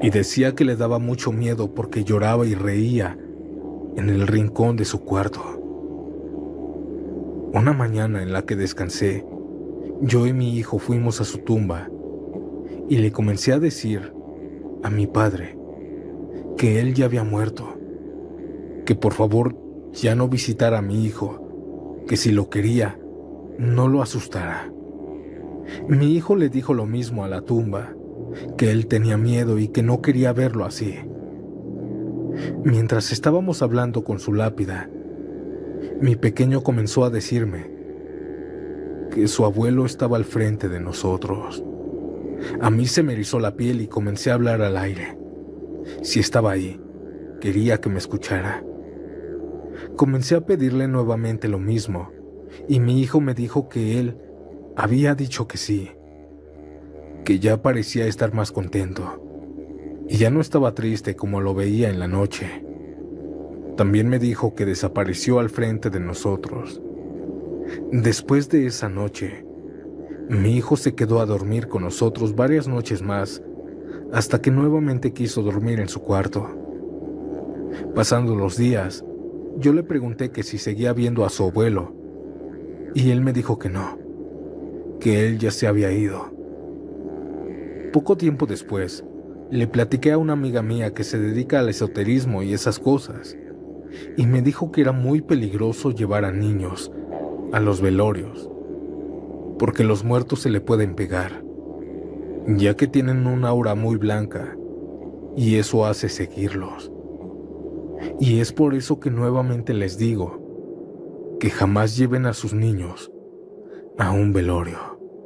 Y decía que le daba mucho miedo porque lloraba y reía en el rincón de su cuarto. Una mañana en la que descansé, yo y mi hijo fuimos a su tumba y le comencé a decir a mi padre que él ya había muerto, que por favor ya no visitara a mi hijo, que si lo quería, no lo asustara. Mi hijo le dijo lo mismo a la tumba, que él tenía miedo y que no quería verlo así. Mientras estábamos hablando con su lápida, mi pequeño comenzó a decirme que su abuelo estaba al frente de nosotros. A mí se me erizó la piel y comencé a hablar al aire. Si estaba ahí, quería que me escuchara. Comencé a pedirle nuevamente lo mismo, y mi hijo me dijo que él había dicho que sí, que ya parecía estar más contento, y ya no estaba triste como lo veía en la noche. También me dijo que desapareció al frente de nosotros. Después de esa noche, mi hijo se quedó a dormir con nosotros varias noches más, hasta que nuevamente quiso dormir en su cuarto. Pasando los días, yo le pregunté que si seguía viendo a su abuelo, y él me dijo que no, que él ya se había ido. Poco tiempo después, le platiqué a una amiga mía que se dedica al esoterismo y esas cosas, y me dijo que era muy peligroso llevar a niños a los velorios, porque los muertos se le pueden pegar, ya que tienen una aura muy blanca y eso hace seguirlos. Y es por eso que nuevamente les digo que jamás lleven a sus niños a un velorio.